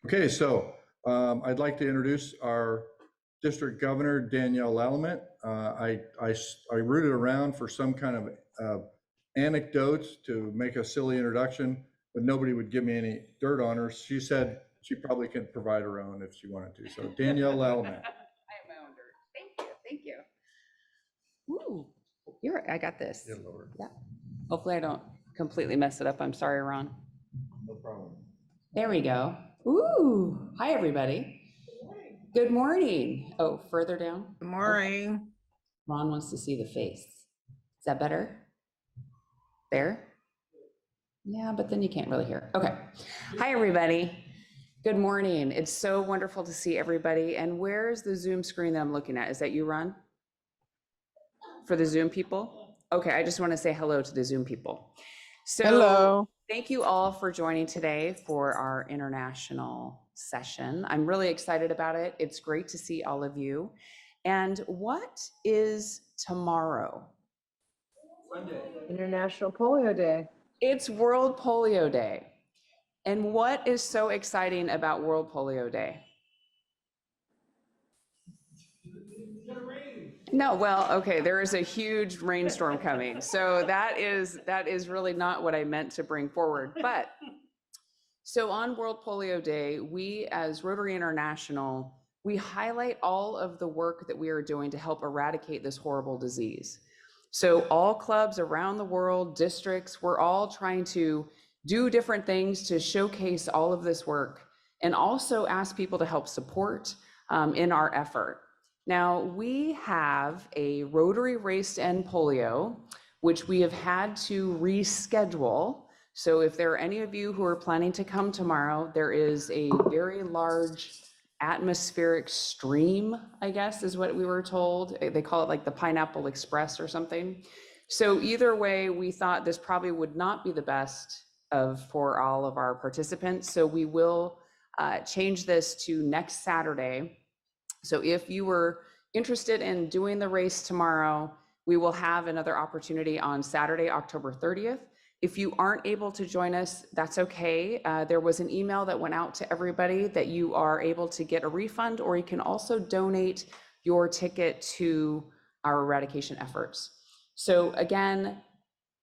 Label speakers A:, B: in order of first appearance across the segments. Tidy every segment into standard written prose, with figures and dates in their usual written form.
A: Okay, so I'd like to introduce our district governor, Danielle Lallement. I rooted around for some kind of anecdotes to make a silly introduction, but nobody would give me any dirt on her. She said she probably could provide her own if she wanted to. So Danielle Lallement.
B: I have my own dirt. Thank you. Ooh, I got this.
A: Yeah, Lord.
B: Yeah. Hopefully I don't completely mess it up. I'm sorry, Ron.
A: No problem.
B: There we go. Ooh, hi, everybody. Good morning. Oh, further down?
C: Good morning.
B: Okay. Ron wants to see the face. Is that better? There? Yeah, but then you can't really hear. Okay. Hi, everybody. Good morning. It's so wonderful to see everybody. And where's the Zoom screen that I'm looking at? Is that you, Ron? For the Zoom people? Okay, I just want to say hello to the Zoom people. So
C: Hello.
B: thank you all for joining today for our international session. I'm really excited about it. It's great to see all of you. And what is tomorrow?
A: Monday.
C: International Polio Day.
B: It's World Polio Day. And what is so exciting about World Polio Day? No, well, okay, there is a huge rainstorm coming. So that is really not what I meant to bring forward. But so on World Polio Day, we as Rotary International, we highlight all of the work that we are doing to help eradicate this horrible disease. So all clubs around the world, districts, we're all trying to do different things to showcase all of this work and also ask people to help support in our effort. Now, we have a Rotary Race to End Polio, which we have had to reschedule. So if there are any of you who are planning to come tomorrow, there is a very large atmospheric stream, I guess is what we were told. They call it like the Pineapple Express or something. So either way, we thought this probably would not be the best for all of our participants. So we will change this to next Saturday. So if you were interested in doing the race tomorrow, we will have another opportunity on Saturday, October 30th. If you aren't able to join us, that's okay. There was an email that went out to everybody that you are able to get a refund, or you can also donate your ticket to our eradication efforts. So again,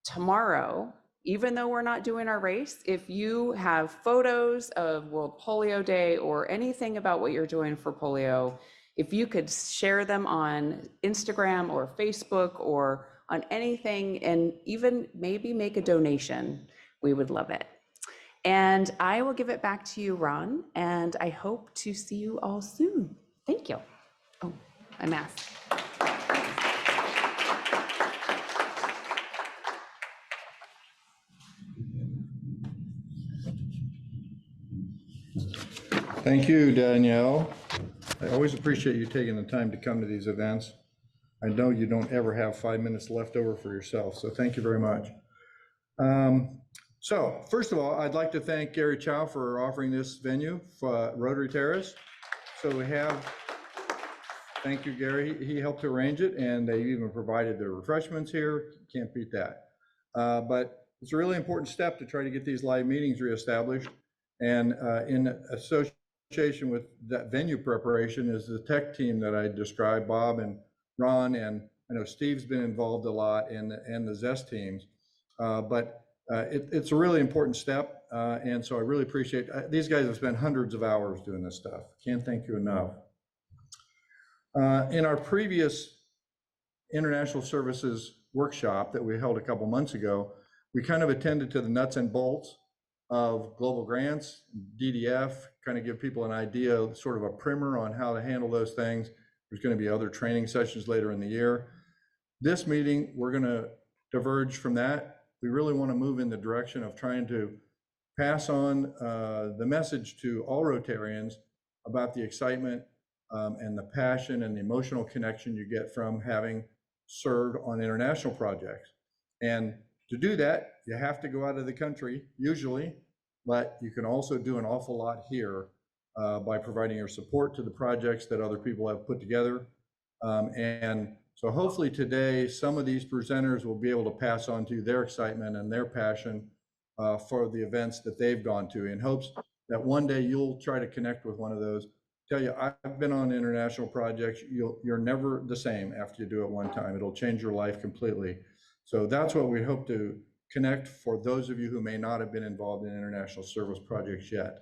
B: tomorrow, even though we're not doing our race, if you have photos of World Polio Day or anything about what you're doing for polio, if you could share them on Instagram or Facebook or on anything, and even maybe make a donation, we would love it. And I will give it back to you, Ron, and I hope to see you all soon. Thank you. Oh, my mask.
A: Thank you, Danielle. I always appreciate you taking the time to come to these events. I know you don't ever have 5 minutes left over for yourself, so thank you very much. So first of all, I'd like to thank Gary Chow for offering this venue for Rotary Terrace. So we have, thank you, Gary. He helped to arrange it, and they even provided the refreshments here. Can't beat that. But it's a really important step to try to get these live meetings reestablished. And in association with that venue preparation is the tech team that I described, Bob and Ron, and I know Steve's been involved a lot, and the Zest teams. It's a really important step, and so I really appreciate these guys have spent hundreds of hours doing this stuff. Can't thank you enough. In our previous international services workshop that we held a couple months ago, we kind of attended to the nuts and bolts of global grants, DDF, kind of give people an idea, sort of a primer on how to handle those things. There's going to be other training sessions later in the year. This meeting, we're going to diverge from that. We really want to move in the direction of trying to pass on the message to all Rotarians about the excitement and the passion and the emotional connection you get from having served on international projects. And to do that, you have to go out of the country, usually, but you can also do an awful lot here by providing your support to the projects that other people have put together. And so hopefully today, some of these presenters will be able to pass on to their excitement and their passion for the events that they've gone to, in hopes that one day you'll try to connect with one of those. Tell you, I've been on international projects. You're never the same after you do it one time. It'll change your life completely. So that's what we hope to connect for those of you who may not have been involved in international service projects yet.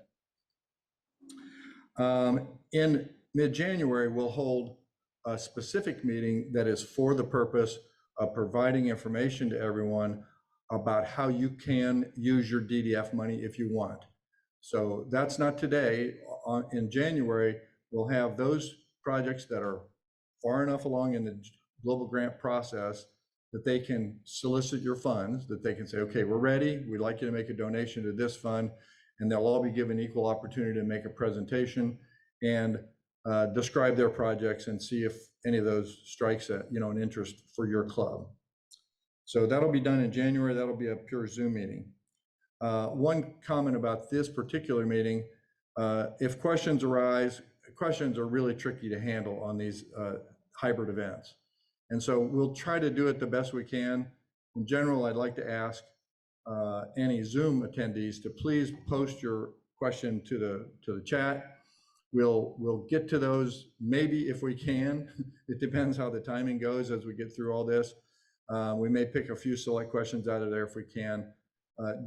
A: In mid-January, we'll hold a specific meeting that is for the purpose of providing information to everyone about how you can use your DDF money if you want. So that's not today. In January, we'll have those projects that are far enough along in the global grant process that they can solicit your funds, that they can say, okay, we're ready. We'd like you to make a donation to this fund. And they'll all be given equal opportunity to make a presentation and describe their projects and see if any of those strikes an interest for your club. So that'll be done in January. That'll be a pure Zoom meeting. One comment about this particular meeting, if questions arise, questions are really tricky to handle on these hybrid events. And so we'll try to do it the best we can. In general, I'd like to ask any Zoom attendees to please post your question to the chat. We'll get to those maybe if we can. It depends how the timing goes as we get through all this. We may pick a few select questions out of there if we can.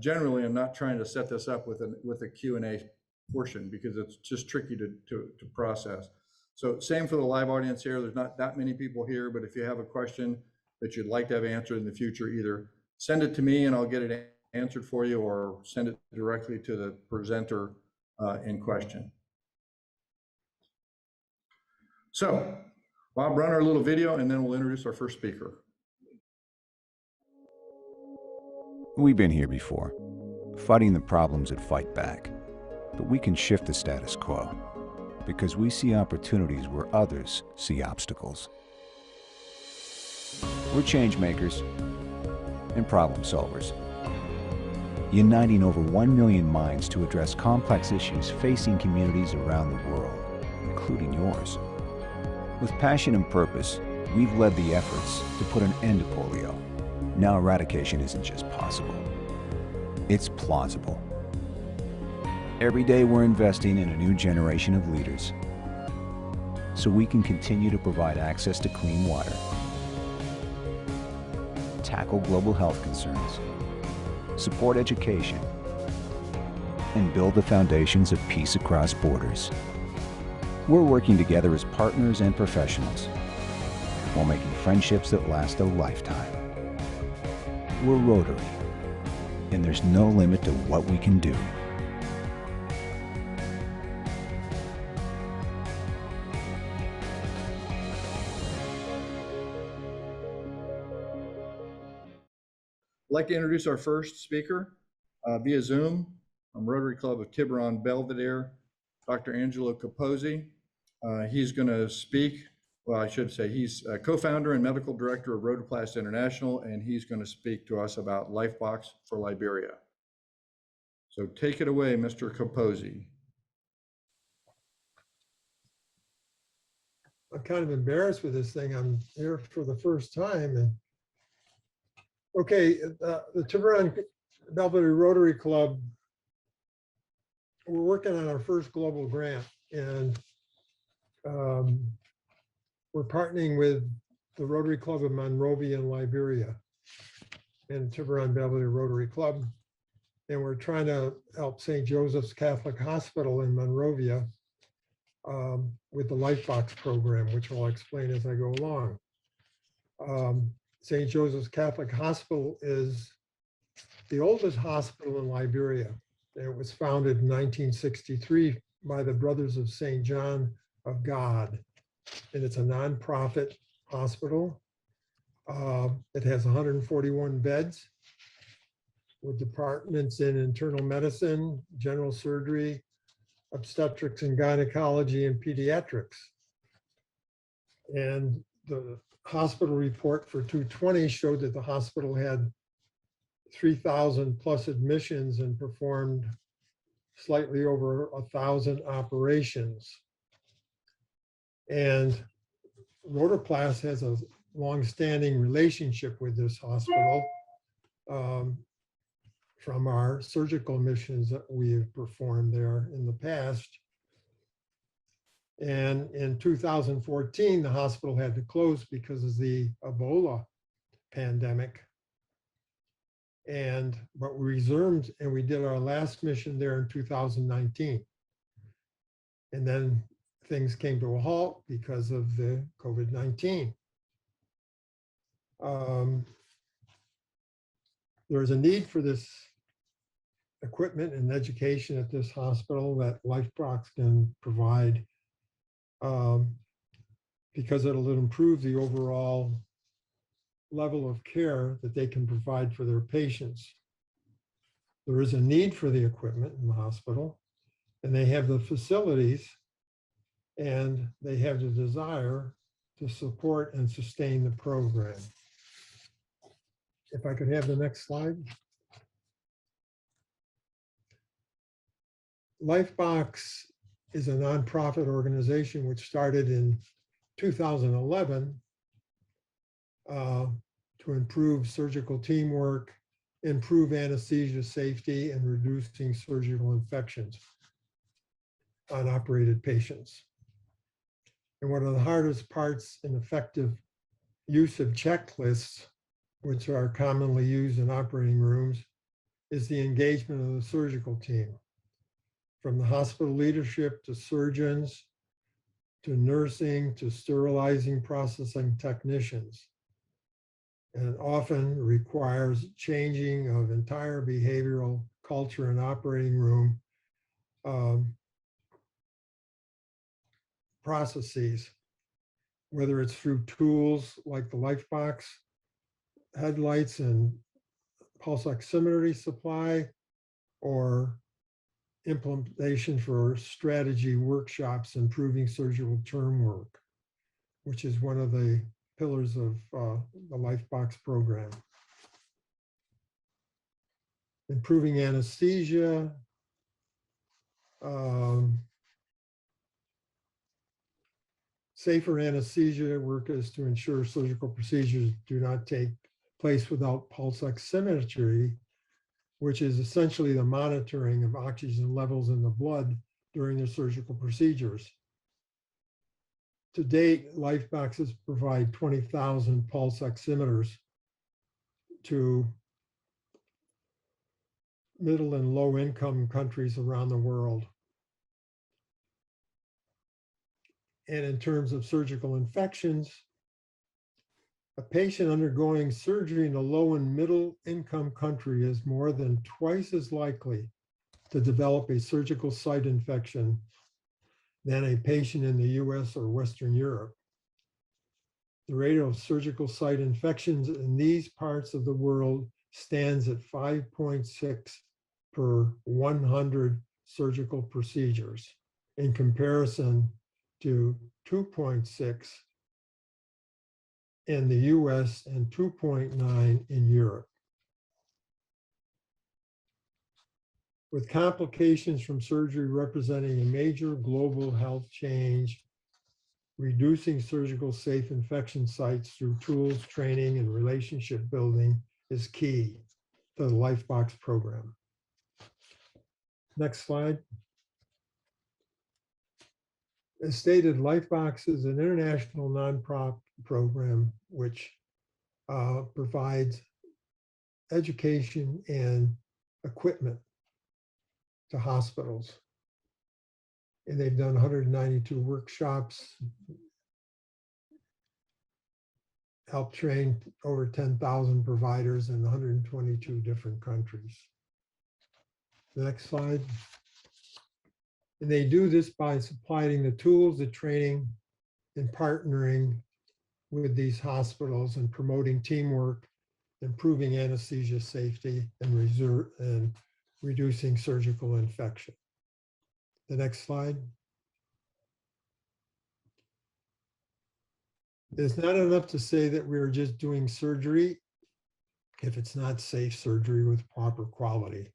A: Generally, I'm not trying to set this up with a Q&A portion because it's just tricky to process. So same for the live audience here. There's not that many people here, but if you have a question that you'd like to have answered in the future, either send it to me and I'll get it answered for you, or send it directly to the presenter in question. So Bob, run our little video and then we'll introduce our first speaker.
D: We've been here before, fighting the problems that fight back. But we can shift the status quo, because we see opportunities where others see obstacles. We're change makers and problem solvers, uniting over 1 million minds to address complex issues facing communities around the world, including yours. With passion and purpose, we've led the efforts to put an end to polio. Now eradication isn't just possible, it's plausible. Every day we're investing in a new generation of leaders so we can continue to provide access to clean water, tackle global health concerns, support education, and build the foundations of peace across borders. We're working together as partners and professionals while making friendships that last a lifetime. We're Rotary, and there's no limit to what we can do.
A: I'd like to introduce our first speaker via Zoom from Rotary Club of Tiburon Belvedere, Dr. Angelo Capozzi. He's going to speak. Well, I should say he's a co-founder and medical director of Rotoplas International, and he's going to speak to us about Lifebox for Liberia. So take it away, Mr. Capozzi.
E: I'm kind of embarrassed with this thing. I'm here for the first time. And okay, the Tiburon Belvedere Rotary Club, we're working on our first global grant, and we're partnering with the Rotary Club of Monrovia in Liberia and Tiburon Belvedere Rotary Club. And we're trying to help St. Joseph's Catholic Hospital in Monrovia with the Lifebox program, which I'll explain as I go along. St. Joseph's Catholic Hospital is the oldest hospital in Liberia. And it was founded in 1963 by the Brothers of St. John of God. And it's a nonprofit hospital. It has 141 beds with departments in internal medicine, general surgery, obstetrics and gynecology, and pediatrics. And the hospital report for 2020 showed that the hospital had 3,000 plus admissions and performed slightly over 1,000 operations. And Rotoplas has a long-standing relationship with this hospital. from our surgical missions that we have performed there in the past. And in 2014, the hospital had to close because of the Ebola pandemic. But we resumed and we did our last mission there in 2019. And then things came to a halt because of the COVID-19. There's a need for this equipment and education at this hospital that LifeBox can provide, because it'll improve the overall level of care that they can provide for their patients. There is a need for the equipment in the hospital, and they have the facilities, and they have the desire to support and sustain the program. If I could have the next slide. LifeBox is a nonprofit organization which started in 2011 to improve surgical teamwork, improve anesthesia safety, and reducing surgical infections on operated patients. And one of the hardest parts in effective use of checklists, which are commonly used in operating rooms, is the engagement of the surgical team. From the hospital leadership to surgeons, to nursing, to sterilizing processing technicians. And it often requires changing of entire behavioral culture in operating room processes, whether it's through tools like the LifeBox headlights and pulse oximetry supply, or implementation for strategy workshops, improving surgical term work, which is one of the pillars of the LifeBox program. Improving anesthesia, safer anesthesia work is to ensure surgical procedures do not take place without pulse oximetry, which is essentially the monitoring of oxygen levels in the blood during the surgical procedures. To date, LifeBoxes provide 20,000 pulse oximeters to middle and low income countries around the world. And in terms of surgical infections, a patient undergoing surgery in a low and middle income country is more than twice as likely to develop a surgical site infection than a patient in the US or Western Europe. The rate of surgical site infections in these parts of the world stands at 5.6 per 100 surgical procedures, in comparison to 2.6 in the US and 2.9 in Europe. With complications from surgery representing a major global health change, reducing surgical safe infection sites through tools, training, and relationship building is key to the LifeBox program. Next slide. As stated, LifeBox is an international nonprofit program which provides education and equipment to hospitals. And they've done 192 workshops, helped train over 10,000 providers in 122 different countries. The next slide. And they do this by supplying the tools, the training, and partnering with these hospitals and promoting teamwork, improving anesthesia safety, and reducing surgical infection. The next slide. It's not enough to say that we're just doing surgery if it's not safe surgery with proper quality.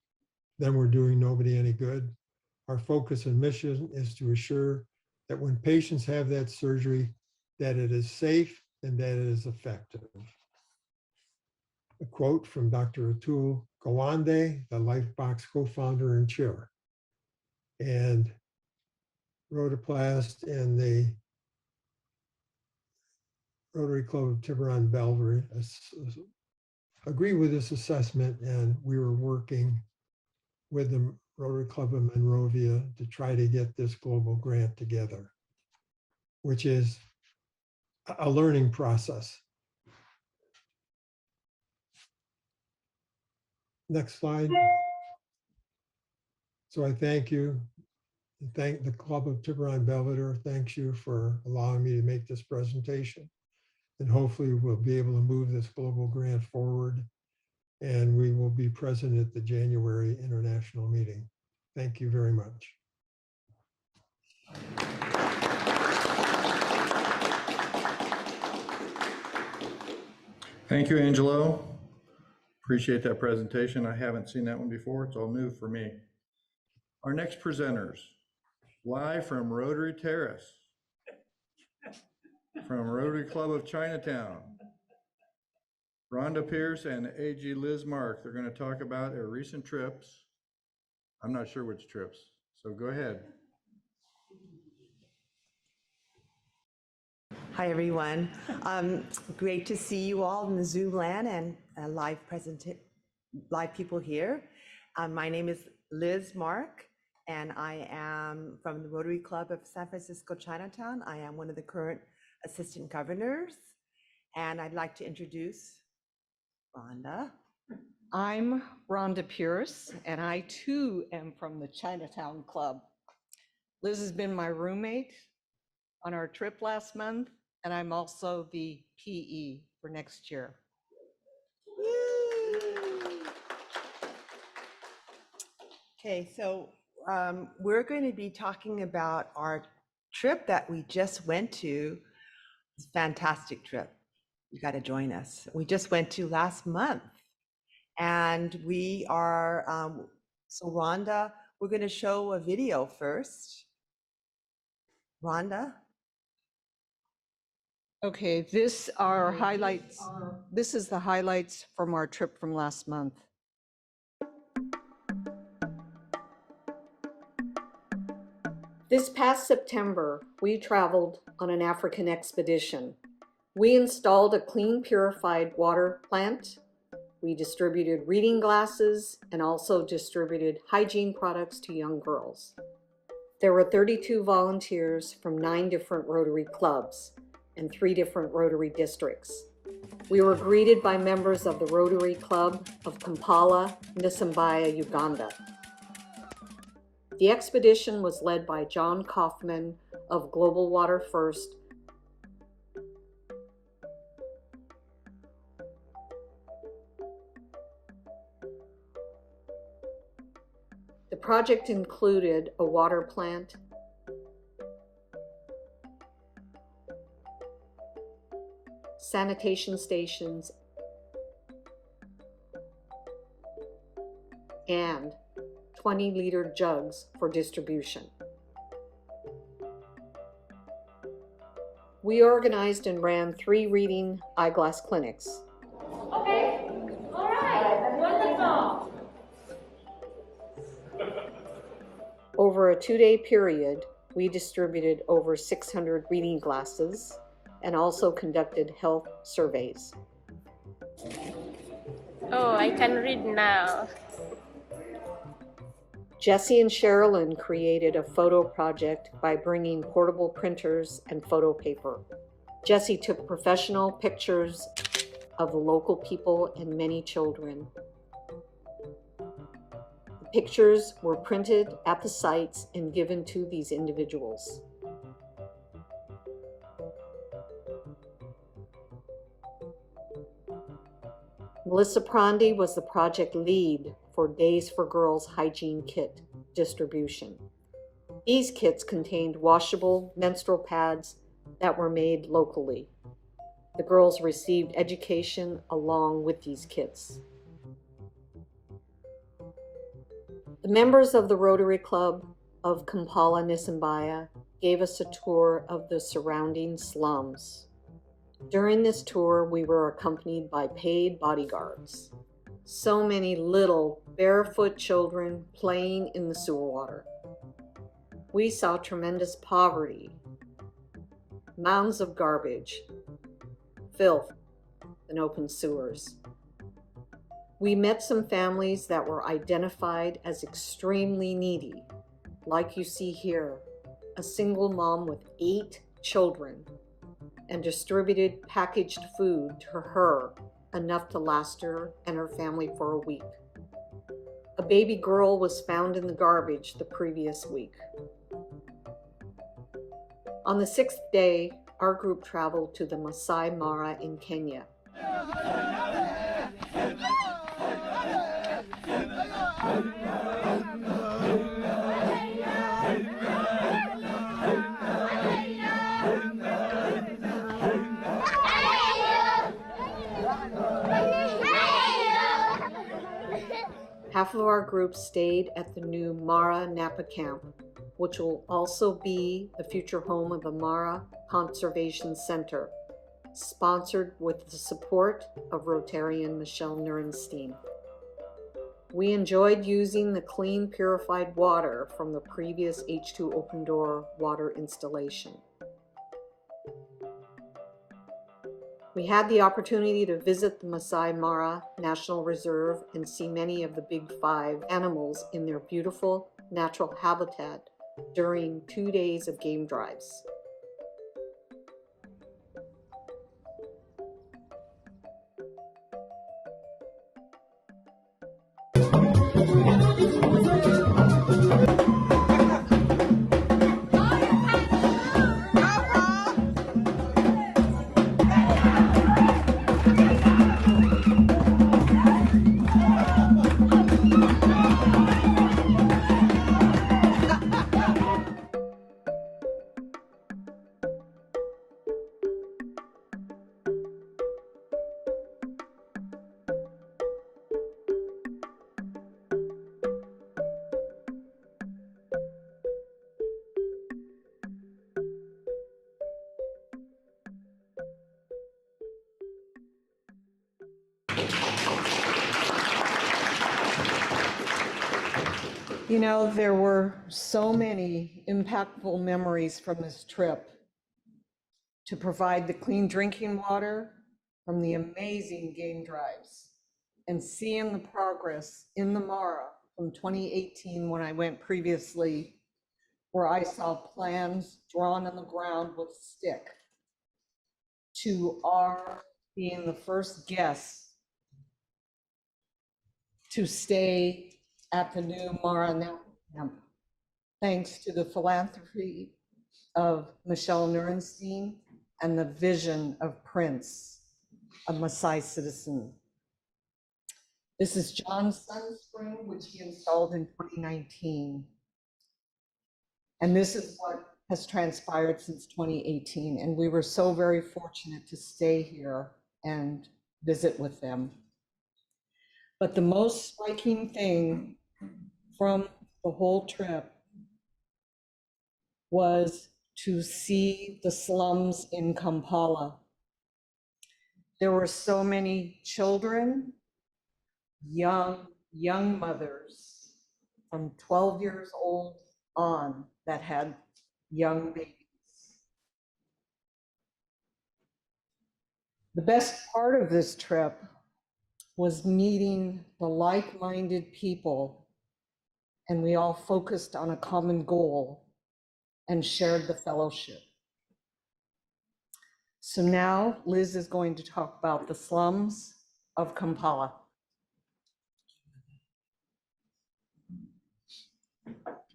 E: Then we're doing nobody any good. Our focus and mission is to assure that when patients have that surgery, that it is safe and that it is effective. A quote from Dr. Atul Gawande, the Lifebox co-founder and chair, and Rhodoplast and the Rotary Club of Tiburon Belvedere agree with this assessment, and we were working with the Rotary Club of Monrovia to try to get this global grant together, which is a learning process. Next slide. So I thank you. Thank the Club of Tiburon Belvedere. Thanks you for allowing me to make this presentation. And hopefully we'll be able to move this global grant forward. And we will be present at the January international meeting. Thank you very much.
A: Thank you, Angelo. Appreciate that presentation. I haven't seen that one before. It's all new for me. Our next presenters, live from Rotary Terrace, from Rotary Club of Chinatown, Rhonda Pierce and AG Liz Mark. They're going to talk about their recent trips. I'm not sure which trips, so go ahead.
F: Hi, everyone. Great to see you all in the Zoom land and live people here. My name is Liz Mark, and I am from the Rotary Club of San Francisco Chinatown. I am one of the current assistant governors, and I'd like to introduce Rhonda.
C: I'm Rhonda Pierce, and I too am from the Chinatown Club. Liz has been my roommate on our trip last month, and I'm also the PE for next year.
F: Okay, so we're going to be talking about our trip that we just went to. It's a fantastic trip. You got to join us. We just went to last month, and we are, so Rhonda, we're going to show a video first. Rhonda?
C: Okay, this are highlights. This is the highlights from our trip from last month.
G: This past September, we traveled on an African expedition. We installed a clean, purified water plant. We distributed reading glasses and also distributed hygiene products to young girls. There were 32 volunteers from 9 different Rotary clubs and 3 different Rotary districts. We were greeted by members of the Rotary Club of Kampala, Nisambaya, Uganda. The expedition was led by John Kaufman of Global Water First. The project included a water plant, sanitation stations, and 20-liter jugs for distribution. We organized and ran 3 reading eyeglass clinics.
H: Okay, all right, wonderful.
G: Over a 2-day period, we distributed over 600 reading glasses and also conducted health surveys.
H: Oh, I can read now.
G: Jesse and Sherilyn created a photo project by bringing portable printers and photo paper. Jesse took professional pictures of the local people and many children. The pictures were printed at the sites and given to these individuals. Melissa Prondy was the project lead for Days for Girls hygiene kit distribution. These kits contained washable menstrual pads that were made locally. The girls received education along with these kits. The members of the Rotary Club of Kampala, Nisambaya gave us a tour of the surrounding slums. During this tour, we were accompanied by paid bodyguards. So many little barefoot children playing in the sewer water. We saw tremendous poverty, mounds of garbage, filth, and open sewers. We met some families that were identified as extremely needy, like you see here, a single mom with 8 children, and distributed packaged food to her, enough to last her and her family for a week. A baby girl was found in the garbage the previous week. On the 6th day, our group traveled to the Masai Mara in Kenya. Half of our group stayed at the new Mara Napa camp, which will also be the future home of the Mara Conservation Center, sponsored with the support of Rotarian Michelle Nurenstein. We enjoyed using the clean, purified water from the previous H2 Open Door water installation. We had the opportunity to visit the Masai Mara National Reserve and see many of the big 5 animals in their beautiful natural habitat during 2 days of game drives. You know, there were so many impactful memories from this trip. To provide the clean drinking water from the amazing game drives and seeing the progress in the Mara from 2018 when I went previously, where I saw plans drawn on the ground with a stick, to our being the first guests to stay at the new Mara Napa camp, thanks to the philanthropy of Michelle Nurenstein and the vision of Prince, a Maasai citizen. This is John's Sunspring, which he installed in 2019. And this is what has transpired since 2018. And we were so very fortunate to stay here and visit with them. But the most striking thing from the whole trip was to see the slums in Kampala. There were so many children, young mothers from 12 years old on that had young babies. The best part of this trip was meeting the like-minded people, and we all focused on a common goal and shared the fellowship. So now Liz is going to talk about the slums of Kampala.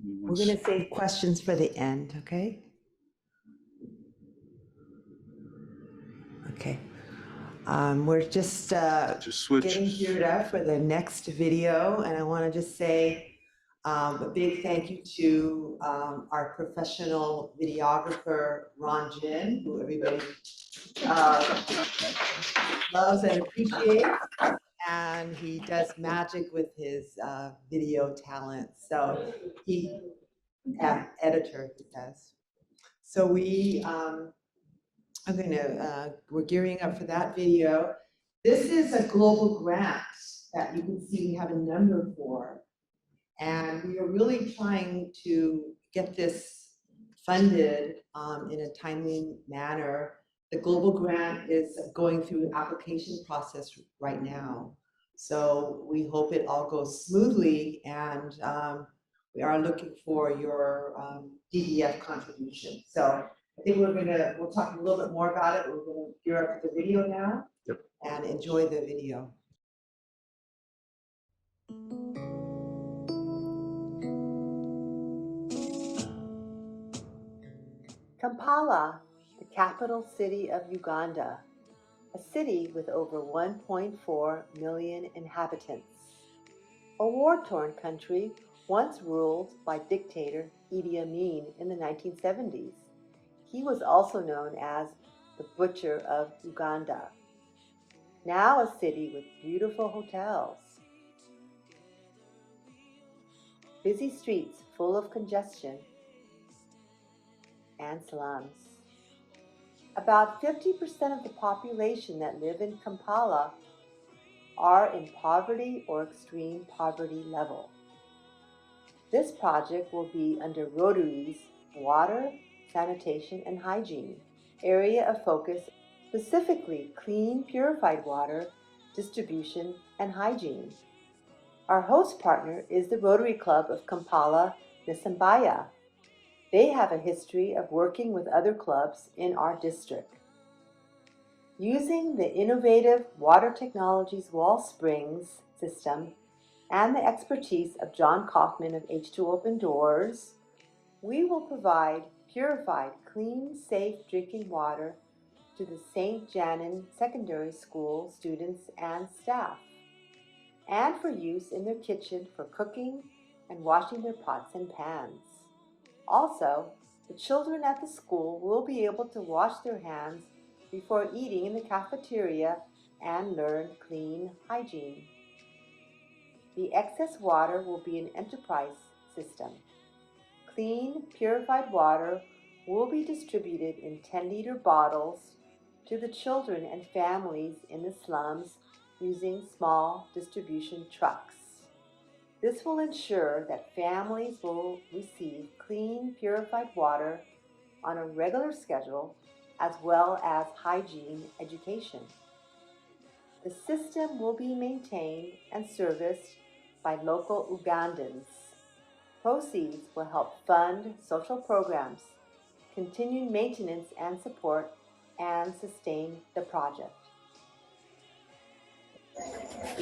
F: We're going to save questions for the end, okay? Okay. We're just getting geared up for the next video, and I want to just say a big thank you to our professional videographer, Ron Jin, who everybody loves and appreciates, and he does magic with his video talent. So editor he does. So we're gearing up for that video. This is a global grant that you can see we have a number for. And we are really trying to get this funded in a timely manner. The global grant is going through an application process right now. So we hope it all goes smoothly, and we are looking for your DDF contribution. So I think we'll talk a little bit more about it. We're gonna gear up for the video now.
A: Yep.
F: And enjoy the video. Kampala, the capital city of Uganda, a city with over 1.4 million inhabitants. A war-torn country once ruled by dictator Idi Amin in the 1970s. He was also known as the Butcher of Uganda. Now a city with beautiful hotels, busy streets full of congestion, and slums. About 50% of the population that live in Kampala are in poverty or extreme poverty level. This project will be under Rotary's Water, Sanitation, and Hygiene area of focus, specifically clean, purified water, distribution, and hygiene. Our host partner is the Rotary Club of Kampala, Nisambaya. They have a history of working with other clubs in our district. Using the innovative Water Technologies Wall Springs system and the expertise of John Kaufman of H2 Open Doors, we will provide purified, clean, safe drinking water to the St. Janin Secondary School students and staff, and for use in their kitchen for cooking and washing their pots and pans. Also, the children at the school will be able to wash their hands before eating in the cafeteria and learn clean hygiene. The excess water will be an enterprise system. Clean, purified water will be distributed in 10-liter bottles to the children and families in the slums using small distribution trucks. This will ensure that families will receive clean, purified water on a regular schedule, as well as hygiene education. The system will be maintained and serviced by local Ugandans. Proceeds will help fund social programs, continue maintenance and support, and sustain the project.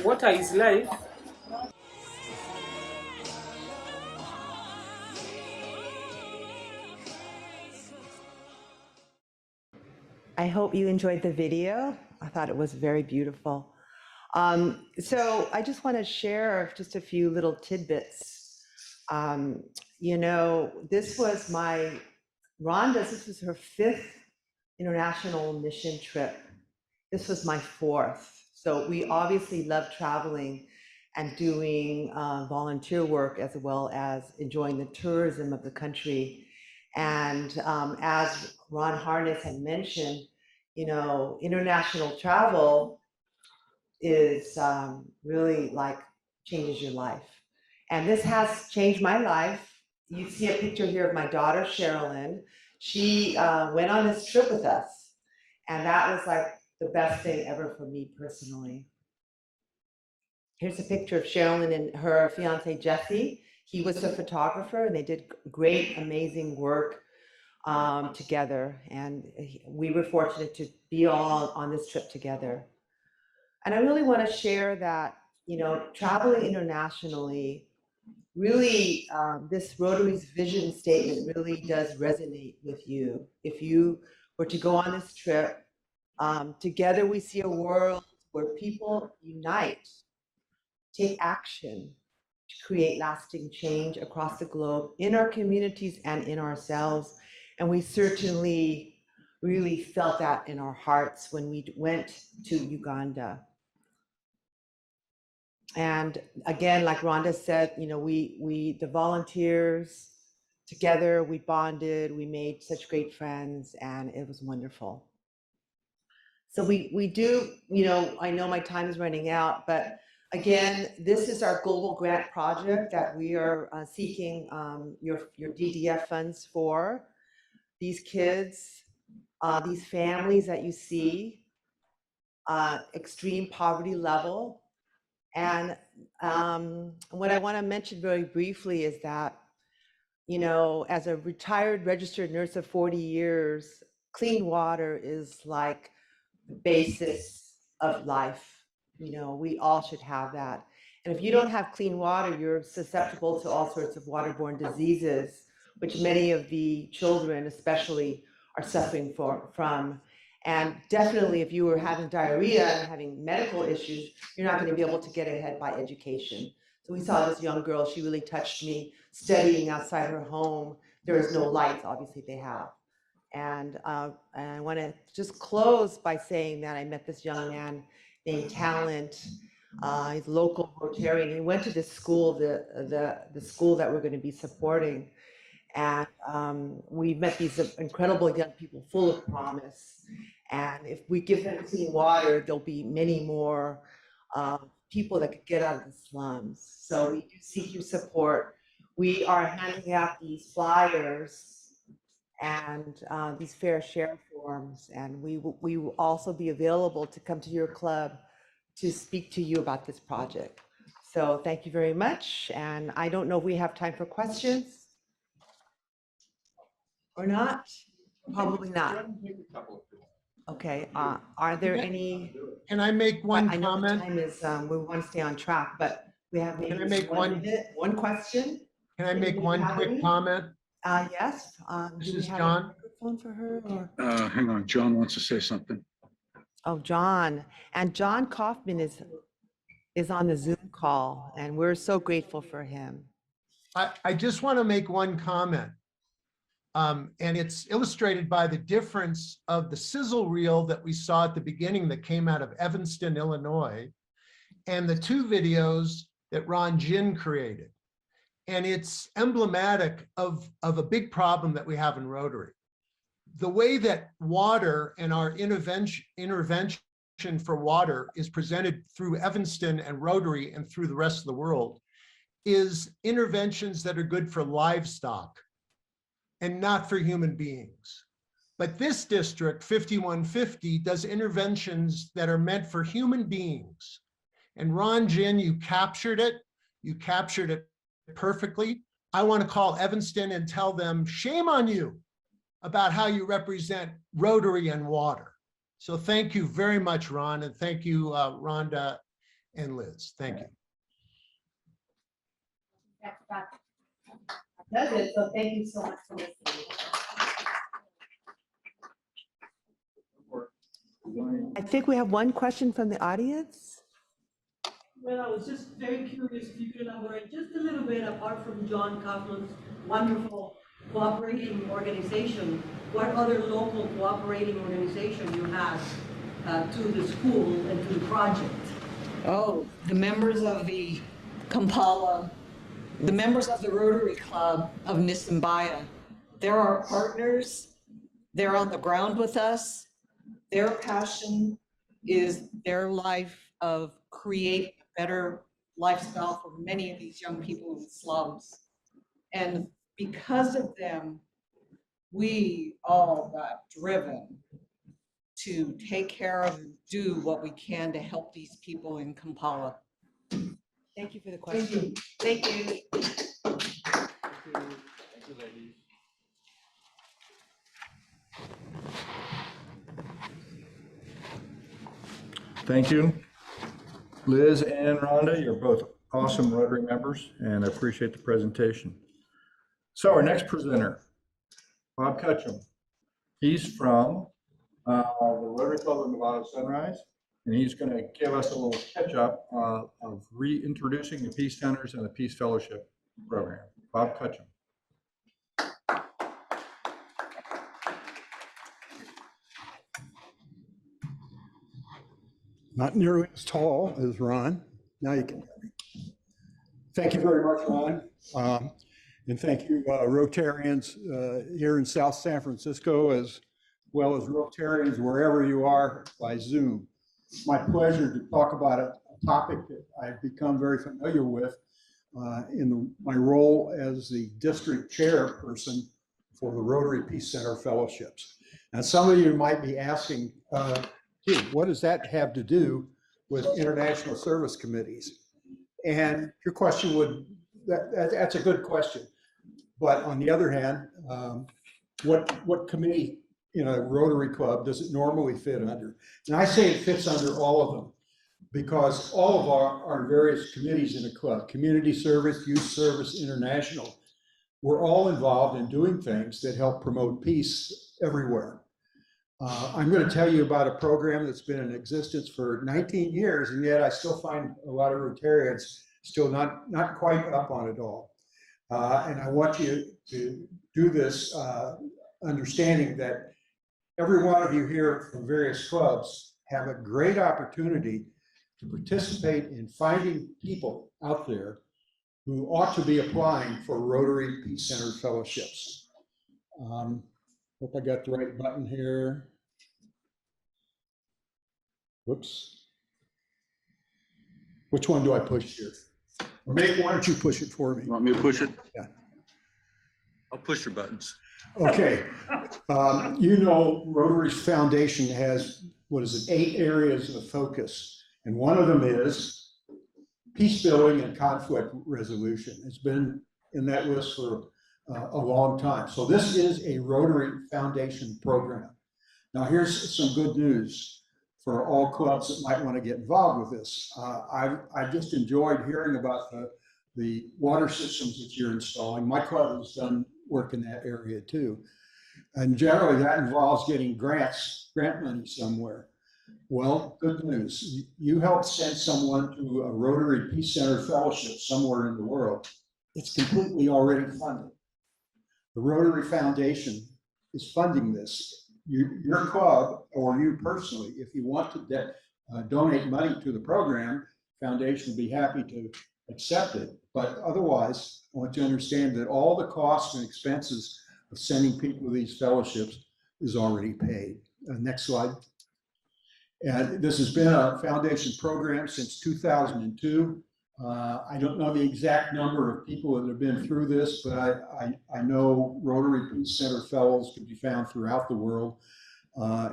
I: Water is life.
F: I hope you enjoyed the video. I thought it was very beautiful. So I just want to share just a few little tidbits. This was this was her 5th international mission trip. This was my 4th. So we obviously love traveling and doing volunteer work, as well as enjoying the tourism of the country. And as Ron Harness had mentioned, international travel is really like changes your life. And this has changed my life. You see a picture here of my daughter, Sherilyn. She went on this trip with us. And that was like the best thing ever for me personally. Here's a picture of Sherilyn and her fiance, Jesse. He was a photographer, and they did great, amazing work together. And we were fortunate to be all on this trip together. And I really want to share that, traveling internationally, really, this Rotary's vision statement really does resonate with you. If you were to go on this trip, together we see a world where people unite, take action to create lasting change across the globe, in our communities and in ourselves. And we certainly really felt that in our hearts when we went to Uganda. And again, like Rhonda said, the volunteers together, we bonded, we made such great friends, and it was wonderful. So we do, I know my time is running out, but Again, this is our global grant project that we are seeking your DDF funds for. These kids, these families that you see, extreme poverty level. And what I want to mention very briefly is that, you know, as a retired registered nurse of 40 years, clean water is like the basis of life. You know, we all should have that. And if you don't have clean water, you're susceptible to all sorts of waterborne diseases, which many of the children especially are suffering from. And definitely if you were having diarrhea and having medical issues, you're not going to be able to get ahead by education. So we saw this young girl, she really touched me, studying outside her home. There is no lights, obviously they have. And I want to just close by saying that I met this young man named Talent. He's local Rotarian. He went to this school, the school that we're going to be supporting. And we met these incredible young people full of promise. And if we give them clean water, there'll be many more people that could get out of the slums. So we do seek your support. We are handing out these flyers and these fair share forms, and we will also be available to come to your club to speak to you about this project. So thank you very much, and I don't know if we have time for questions or not. Probably not. Okay, are there any?
E: Can I make one
F: I know the
E: comment?
F: time is, we want to stay on track, but we have maybe
E: Can I make one
F: minute, one question?
E: Can I make one quick comment?
F: Yes.
E: This
F: Do we
E: is
F: have a
E: John.
F: microphone for her, or?
J: Hang on, John wants to say something.
F: Oh, John. And John Kaufman is on the Zoom call, and we're so grateful for him.
E: I just want to make one comment. And it's illustrated by the difference of the sizzle reel that we saw at the beginning that came out of Evanston, Illinois, and the two videos that Ron Jin created. And it's emblematic of a big problem that we have in Rotary. The way that water and our intervention for water is presented through Evanston and Rotary and through the rest of the world is interventions that are good for livestock and not for human beings. But this district, 5150, does interventions that are meant for human beings. And Ron Jin, you captured it perfectly. I want to call Evanston and tell them, shame on you about how you represent Rotary and water. So thank you very much, Ron, and thank you, Rhonda and Liz. Thank you.
F: That's it. So thank you so much for listening. I think we have one question from the audience.
K: Well, I was just very curious if you could elaborate just a little bit, apart from John Kaufman's wonderful cooperating organization, what other local cooperating organization you have to the school and to the project?
C: Oh, the members of the Kampala, the members of the Rotary Club of Nisambaya. They're our partners. They're on the ground with us. Their passion is their life of create a better lifestyle for many of these young people in the slums. And because of them, we all got driven to take care of and do what we can to help these people in Kampala.
F: Thank you for the question. Thank you.
A: Thank you. Liz and Rhonda, you're both awesome Rotary members, and I appreciate the presentation. So our next presenter, Bob Cutchum. He's from the Rotary Club of Nevada Sunrise, and he's going to give us a little catch-up of reintroducing the Peace Centers and the Peace Fellowship program. Bob Cutchum.
L: Not nearly as tall as Ron. Now you can hear me. Thank you very much, Ron. And thank you, Rotarians here in South San Francisco, as well as Rotarians wherever you are by Zoom. It's my pleasure to talk about a topic that I've become very familiar with my role as the district chairperson for the Rotary Peace Center Fellowships. And some of you might be asking, gee, what does that have to do with international service committees? And your question would, that's a good question. But on the other hand, what committee in a Rotary Club does it normally fit under? And I say it fits under all of them, because all of our various committees in a club, community service, youth service, international, we're all involved in doing things that help promote peace everywhere. I'm going to tell you about a program that's been in existence for 19 years, and yet I still find a lot of Rotarians still not quite up on it all. And I want you to do this understanding that every one of you here from various clubs have a great opportunity to participate in finding people out there who ought to be applying for Rotary Peace Center fellowships. Hope I got the right button here. Whoops. Which one do I push here? Or maybe why don't you push it for me?
J: You want me to push it?
L: Yeah.
J: I'll push your buttons.
L: Okay. You know, Rotary Foundation has, 8 areas of focus. And one of them is peace building and conflict resolution. It's been in that list for a long time. So this is a Rotary Foundation program. Now here's some good news for all clubs that might want to get involved with this. I've just enjoyed hearing about the water systems that you're installing. My club has done work in that area too. And generally that involves getting grant money somewhere. Well, good news. You help send someone to a Rotary Peace Center fellowship somewhere in the world. It's completely already funded. The Rotary Foundation is funding this. Your club, or you personally, if you want to donate money to the program, Foundation would be happy to accept it. But otherwise, I want you to understand that all the costs and expenses of sending people to these fellowships is already paid. Next slide. And this has been a foundation program since 2002. I don't know the exact number of people that have been through this, but I know Rotary Peace Center fellows can be found throughout the world.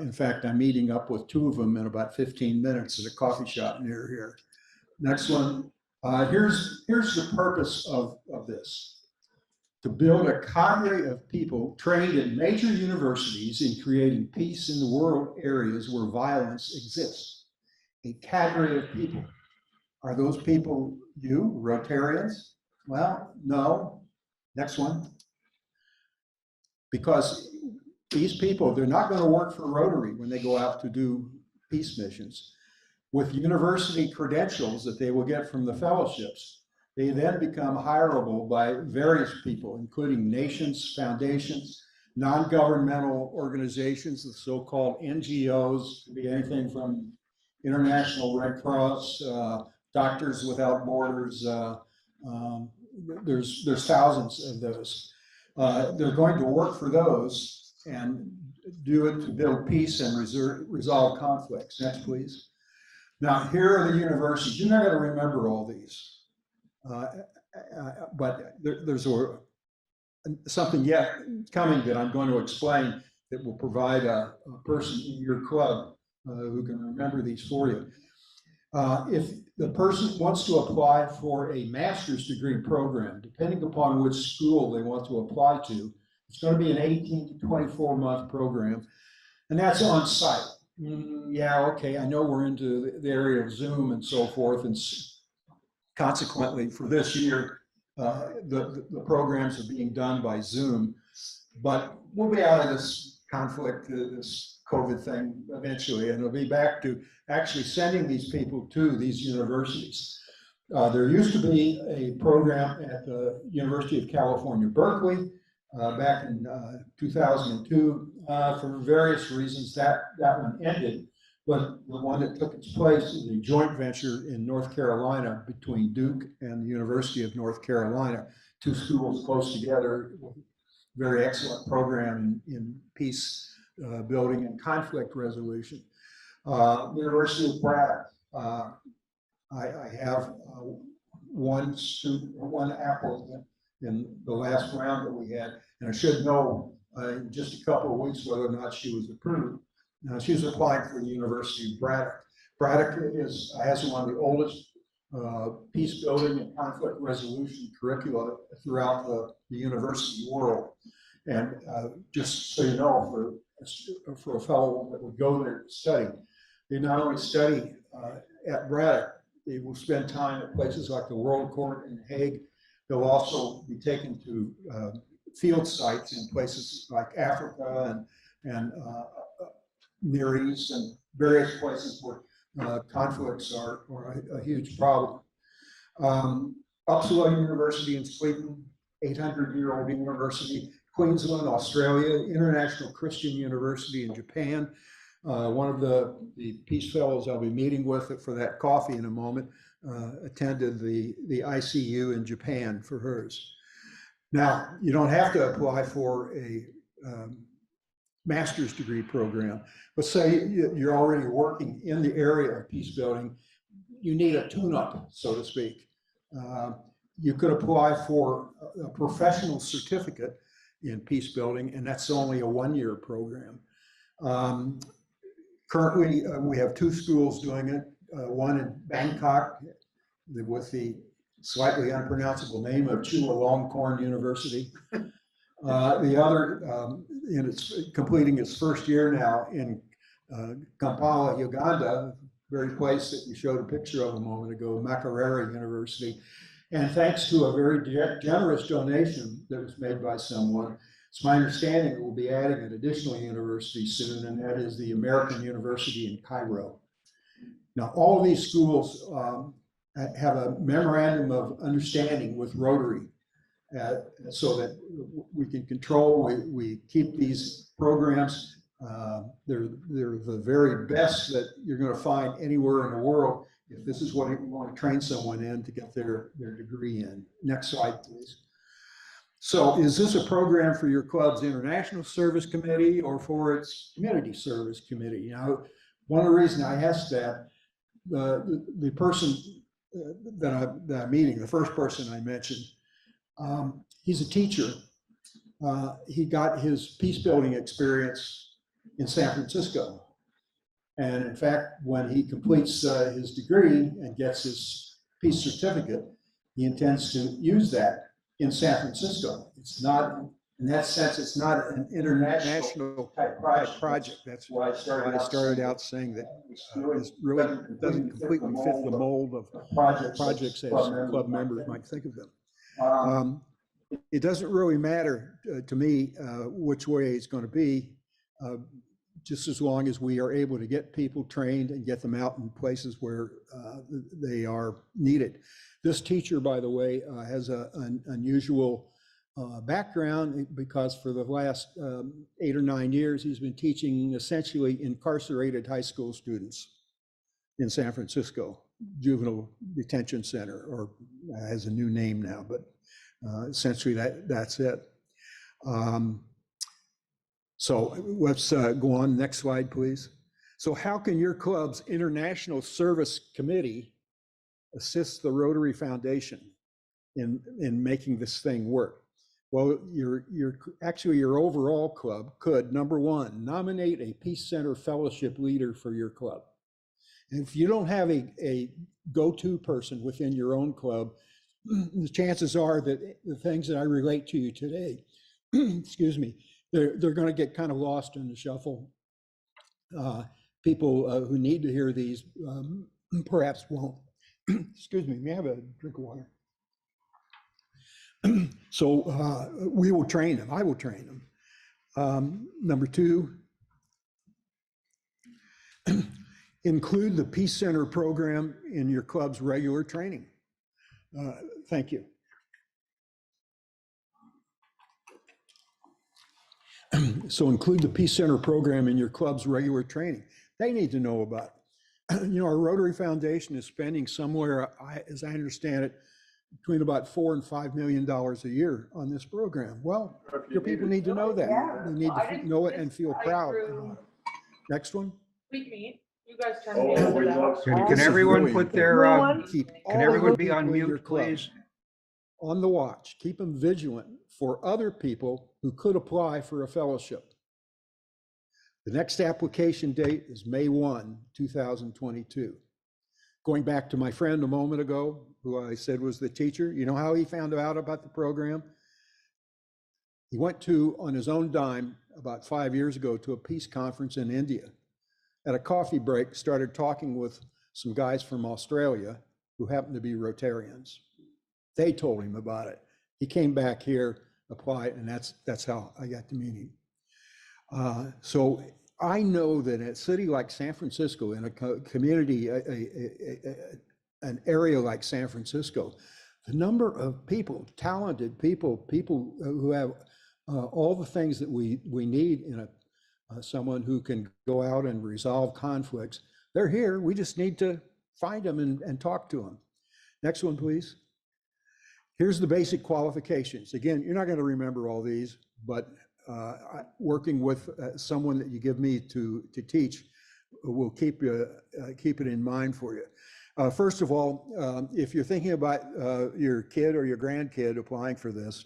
L: In fact, I'm meeting up with 2 of them in about 15 minutes at a coffee shop near here. Next one. Here's the purpose of this. To build a cadre of people trained in major universities in creating peace in the world areas where violence exists. A cadre of people. Are those people you, Rotarians? Well, no. Next one. Because these people, they're not going to work for Rotary when they go out to do peace missions. With university credentials that they will get from the fellowships, they then become hireable by various people, including nations, foundations, non-governmental organizations, the so-called NGOs, could be anything from International Red Cross, Doctors Without Borders. There's thousands of those. They're going to work for those and do it to build peace and resolve conflicts. Next, please. Now, here are the universities. You're not going to remember all these. But there's something yet coming that I'm going to explain that will provide a person in your club who can remember these for you. If the person wants to apply for a master's degree program, depending upon which school they want to apply to, it's going to be an 18 to 24-month program, and that's on site. Yeah, okay, I know we're into the area of Zoom and so forth, and consequently, for this year, the programs are being done by Zoom, but we'll be out of this conflict, this COVID thing eventually, and it'll be back to actually sending these people to these universities. There used to be a program at the University of California, Berkeley, back in 2002. For various reasons, that one ended. But the one that took its place is a joint venture in North Carolina between Duke and the University of North Carolina, 2 schools close together, very excellent program in peace building and conflict resolution. University of Pratt, I have one student, or one applicant in the last round that we had, and I should know in just a couple of weeks whether or not she was approved. She was applying for the University of Braddock. Braddock has one of the oldest peace building and conflict resolution curricula throughout the university world. And just so you know, for a fellow that would go there to study, they not only study at Braddock, they will spend time at places like the World Court in Hague. They'll also be taken to field sites in places like Africa and Near East and various places where conflicts are a huge problem. Uppsala University in Sweden, 800-year-old university. Queensland, Australia, International Christian University in Japan. One of the Peace Fellows I'll be meeting with for that coffee in a moment attended the ICU in Japan for hers. Now, you don't have to apply for a master's degree program, but say you're already working in the area of peace building, you need a tune-up, so to speak. You could apply for a professional certificate in peace building, and that's only a one-year program. Currently, we have two schools doing it, one in Bangkok with the slightly unpronounceable name of Chulalongkorn University. The other, and it's completing its first year now in Kampala, Uganda, very place that you showed a picture of a moment ago, Makerere University. And thanks to a very generous donation that was made by someone, it's my understanding that we'll be adding an additional university soon, and that is the American University in Cairo. Now, all of these schools have a memorandum of understanding with Rotary so that we can control, we keep these programs. They're the very best that you're going to find anywhere in the world if this is what you want to train someone in to get their degree in. Next slide, please. So is this a program for your club's International Service Committee or for its Community Service Committee? Now, one of the reasons I asked that, the person that I'm meeting, the first person I mentioned, he's a teacher. He got his peace building experience in San Francisco. And in fact, when he completes his degree and gets his peace certificate, he intends to use that in San Francisco. It's not, in that sense, it's not an international type project. That's why I started out saying that this really doesn't completely fit the mold of projects as club members might think of them. It doesn't really matter to me which way it's going to be, just as long as we are able to get people trained and get them out in places where they are needed. This teacher, by the way, has an unusual background because for the last 8 or 9 years, he's been teaching essentially incarcerated high school students in San Francisco, Juvenile Detention Center, or has a new name now, but essentially that's it. So let's go on, next slide, please. So how can your club's International Service Committee assist the Rotary Foundation in making this thing work? Well, actually your overall club could, number one, nominate a Peace Center Fellowship leader for your club. And if you don't have a go-to person within your own club, the chances are that the things that I relate to you today, excuse me, they're going to get kind of lost in the shuffle. People who need to hear these perhaps won't. Excuse me, may I have a drink of water? So we will train them. I will train them. Number two, include the Peace Center program in your club's regular training. Thank you. So include the Peace Center program in your club's regular training. They need to know about it. You know, our Rotary Foundation is spending somewhere, as I understand it, between about $4 and $5 million a year on this program. Well, your people need to know that. They need to know it and feel proud. Next one.
M: Sweet meat.
I: You guys turn me on to that.
L: This
M: Can
L: is
M: everyone
L: really
M: put their,
L: Keep
M: can
L: all
M: everyone
L: the
M: be on
L: people in your
M: mute,
L: club
M: please?
L: on the watch. Keep them vigilant for other people who could apply for a fellowship. The next application date is May 1, 2022. Going back to my friend a moment ago, who I said was the teacher, you know how he found out about the program? He went to, on his own dime, about 5 years ago, to a peace conference in India. At a coffee break, started talking with some guys from Australia who happened to be Rotarians. They told him about it. He came back here, applied, and that's how I got to meet him. So I know that a city like San Francisco, in a community, an area like San Francisco, the number of people, talented people who have all the things that we need in someone who can go out and resolve conflicts, they're here. We just need to find them and talk to them. Next one, please. Here's the basic qualifications. Again, you're not going to remember all these, but working with someone that you give me to teach will keep it in mind for you. First of all, if you're thinking about your kid or your grandkid applying for this,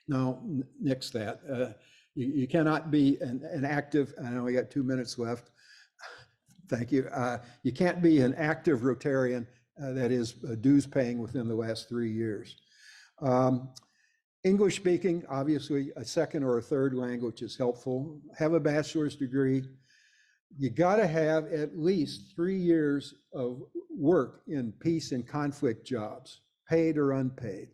L: no, nix that. You cannot be an active, I know we got 2 minutes left. Thank you. You can't be an active Rotarian that is dues paying within the last 3 years. English speaking, obviously a second or a third language is helpful. Have a bachelor's degree. You gotta have at least 3 years of work in peace and conflict jobs, paid or unpaid.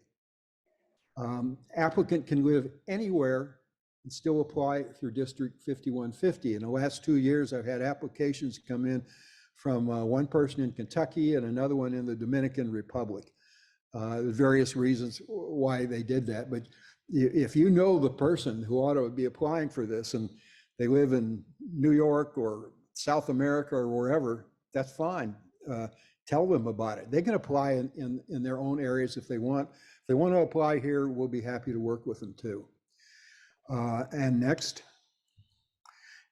L: Applicant can live anywhere and still apply through District 5150. In the last 2 years, I've had applications come in from one person in Kentucky and another one in the Dominican Republic. Various reasons why they did that, but if you know the person who ought to be applying for this and they live in New York or South America or wherever, that's fine. Tell them about it. They can apply in their own areas if they want. If they want to apply here, we'll be happy to work with them too. And next,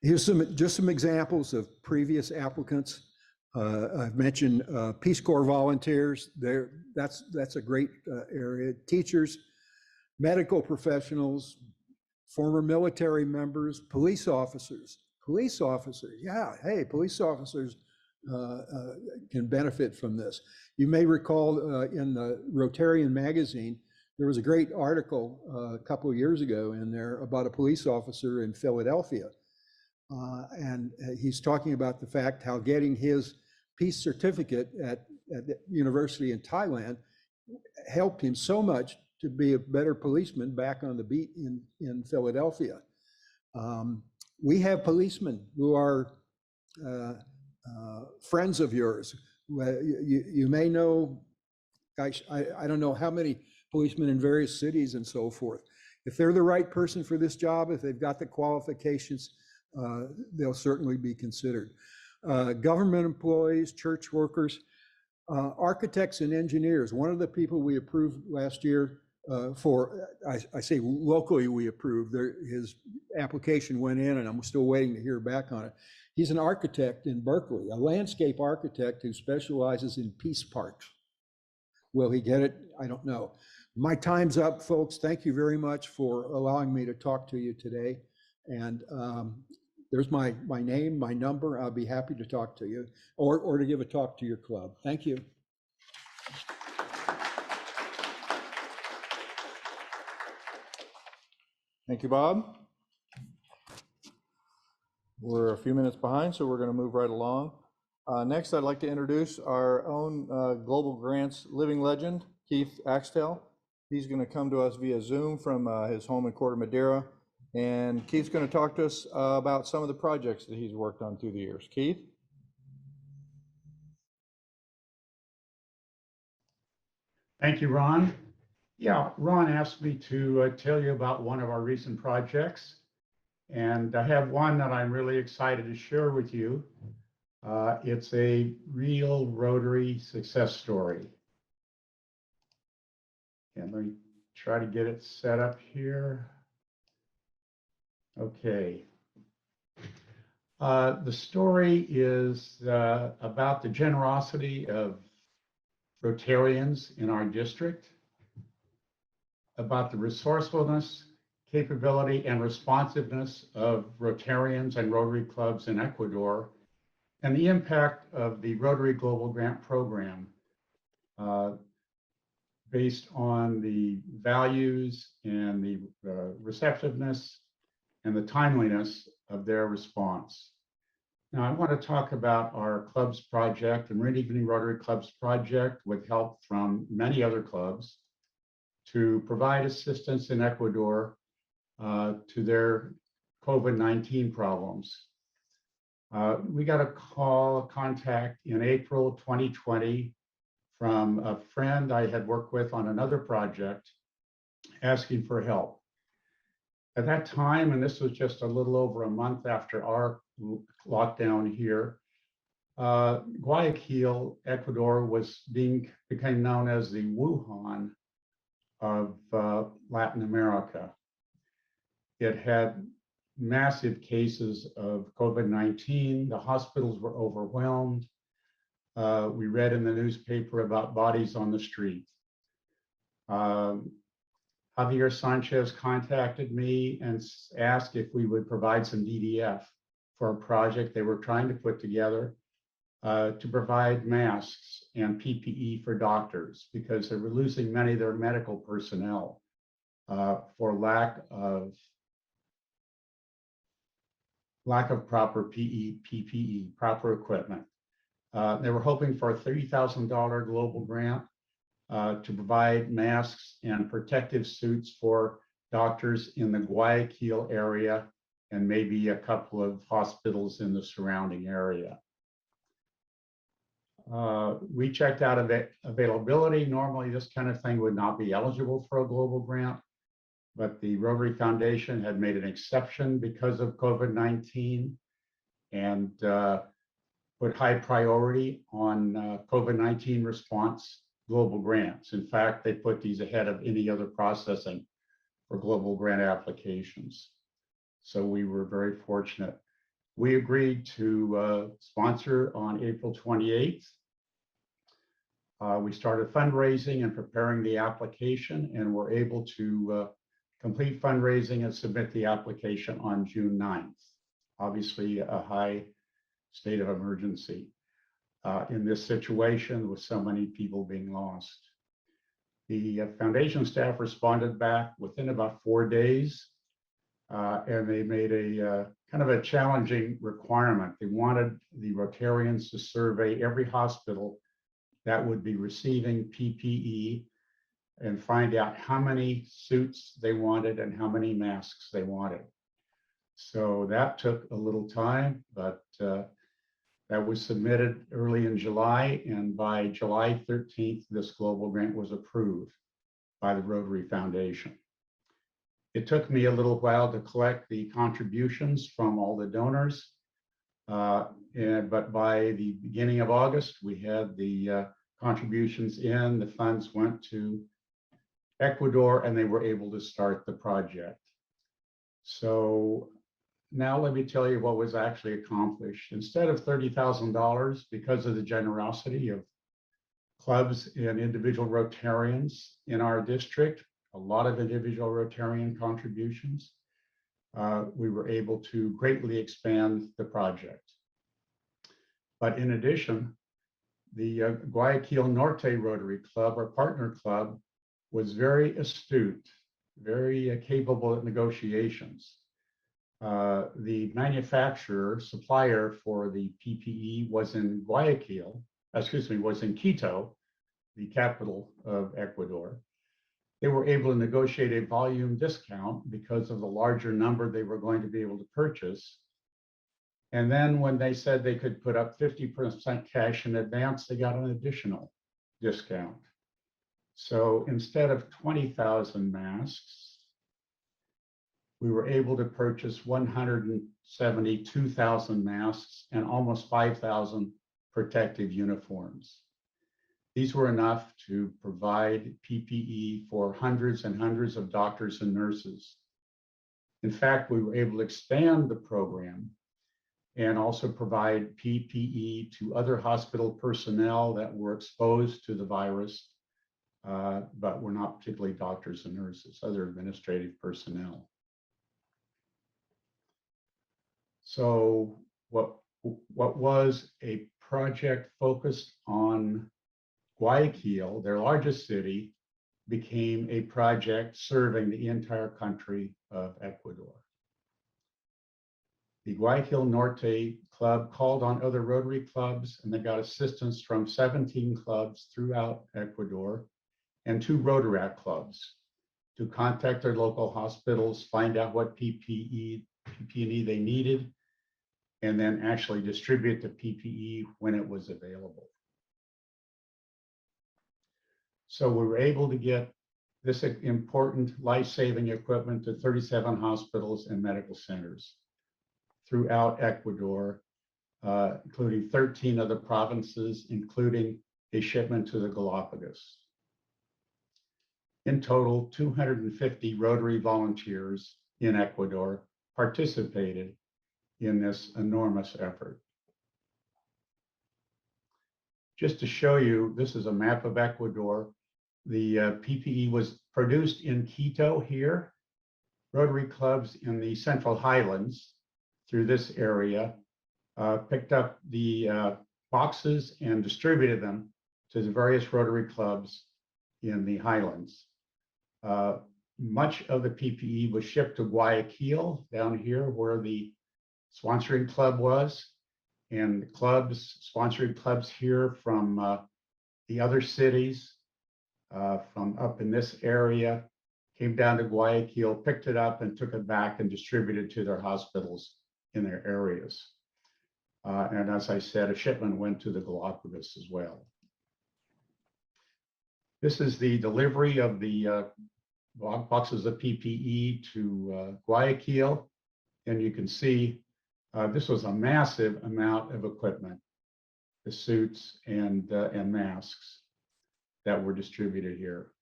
L: here's just some examples of previous applicants. I've mentioned Peace Corps volunteers. That's a great area. Teachers, medical professionals, former military members, police officers. Police officers, yeah, hey, police officers can benefit from this. You may recall in the Rotarian magazine, there was a great article a couple of years ago in there about a police officer in Philadelphia. And he's talking about the fact how getting his peace certificate at the university in Thailand helped him so much to be a better policeman back on the beat in Philadelphia. We have policemen who are friends of yours. You may know, gosh, I don't know how many policemen in various cities and so forth. If they're the right person for this job, if they've got the qualifications, they'll certainly be considered. Government employees, church workers, architects and engineers. One of the people we approved last year I say locally we approved, his application went in and I'm still waiting to hear back on it. He's an architect in Berkeley, a landscape architect who specializes in peace parks. Will he get it? I don't know. My time's up, folks. Thank you very much for allowing me to talk to you today. And there's my name, my number. I'll be happy to talk to you or to give a talk to your club. Thank you.
A: Thank you, Bob. We're a few minutes behind, so we're going to move right along. Next, I'd like to introduce our own Global Grants living legend, Keith Axtell. He's going to come to us via Zoom from his home in Corte Madera. And Keith's going to talk to us about some of the projects that he's worked on through the years. Keith?
N: Thank you, Ron. Yeah, Ron asked me to tell you about one of our recent projects. And I have one that I'm really excited to share with you. It's a real Rotary success story. And let me try to get it set up here. Okay. The story is about the generosity of Rotarians in our district, about the resourcefulness, capability, and responsiveness of Rotarians and Rotary clubs in Ecuador, and the impact of the Rotary Global Grant Program based on the values and the receptiveness and the timeliness of their response. Now, I want to talk about our clubs project, the Marin Evening Rotary Clubs project, with help from many other clubs to provide assistance in Ecuador to their COVID-19 problems. We got a contact in April 2020 from a friend I had worked with on another project asking for help. At that time, and this was just a little over a month after our lockdown here, Guayaquil, Ecuador became known as the Wuhan of Latin America. It had massive cases of COVID-19. The hospitals were overwhelmed. We read in the newspaper about bodies on the street. Javier Sanchez contacted me and asked if we would provide some DDF for a project they were trying to put together to provide masks and PPE for doctors, because they were losing many of their medical personnel for lack of proper PPE, proper equipment. They were hoping for a $30,000 global grant to provide masks and protective suits for doctors in the Guayaquil area and maybe a couple of hospitals in the surrounding area. We checked out availability. Normally, this kind of thing would not be eligible for a global grant, but the Rotary Foundation had made an exception because of COVID-19 and put high priority on COVID-19 response global grants. In fact, they put these ahead of any other processing for global grant applications. So we were very fortunate. We agreed to sponsor on April 28th. We started fundraising and preparing the application, and were able to complete fundraising and submit the application on June 9th. Obviously, a high state of emergency in this situation with so many people being lost. The foundation staff responded back within about 4 days, and they made a kind of a challenging requirement. They wanted the Rotarians to survey every hospital that would be receiving PPE and find out how many suits they wanted and how many masks they wanted. So that took a little time, but that was submitted early in July, and by July 13th, this global grant was approved by the Rotary Foundation. It took me a little while to collect the contributions from all the donors, but by the beginning of August, we had the contributions in. The funds went to Ecuador, and they were able to start the project. So now let me tell you what was actually accomplished. Instead of $30,000, because of the generosity of clubs and individual Rotarians in our district, a lot of individual Rotarian contributions, we were able to greatly expand the project. But in addition, the Guayaquil Norte Rotary Club, our partner club, was very astute, very capable at negotiations. The manufacturer, supplier for the PPE was in was in Quito, the capital of Ecuador. They were able to negotiate a volume discount because of the larger number they were going to be able to purchase. And then when they said they could put up 50% cash in advance, they got an additional discount. So instead of 20,000 masks, we were able to purchase 172,000 masks and almost 5,000 protective uniforms. These were enough to provide PPE for hundreds and hundreds of doctors and nurses. In fact, we were able to expand the program and also provide PPE to other hospital personnel that were exposed to the virus, but were not particularly doctors and nurses, other administrative personnel. So what was a project focused on Guayaquil, their largest city, became a project serving the entire country of Ecuador. The Guayaquil Norte Club called on other Rotary clubs, and they got assistance from 17 clubs throughout Ecuador and 2 Rotaract clubs to contact their local hospitals, find out what PPE they needed, and then actually distribute the PPE when it was available. So we were able to get this important life-saving equipment to 37 hospitals and medical centers throughout Ecuador, including 13 other provinces, including a shipment to the Galapagos. In total, 250 Rotary volunteers in Ecuador participated in this enormous effort. Just to show you, this is a map of Ecuador. The PPE was produced in Quito here. Rotary clubs in the Central Highlands through this area picked up the boxes and distributed them to the various Rotary clubs in the Highlands. Much of the PPE was shipped to Guayaquil down here where the sponsoring club was, and the clubs, sponsoring clubs here from the other cities from up in this area came down to Guayaquil, picked it up and took it back and distributed to their hospitals in their areas. And as I said, a shipment went to the Galapagos as well. This is the delivery of the boxes of PPE to Guayaquil. And you can see this was a massive amount of equipment, the suits and masks that were distributed here.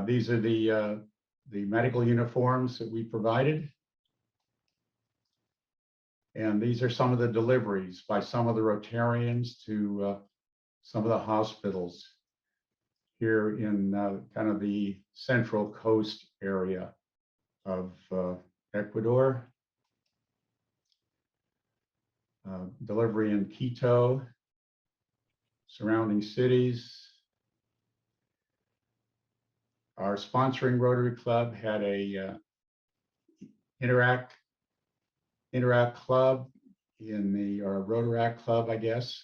N: These are the medical uniforms that we provided. And these are some of the deliveries by some of the Rotarians to some of the hospitals here in kind of the central coast area of Ecuador. Delivery in Quito, surrounding cities. Our sponsoring Rotary Club had a Interact Club in the, or Rotaract Club, I guess,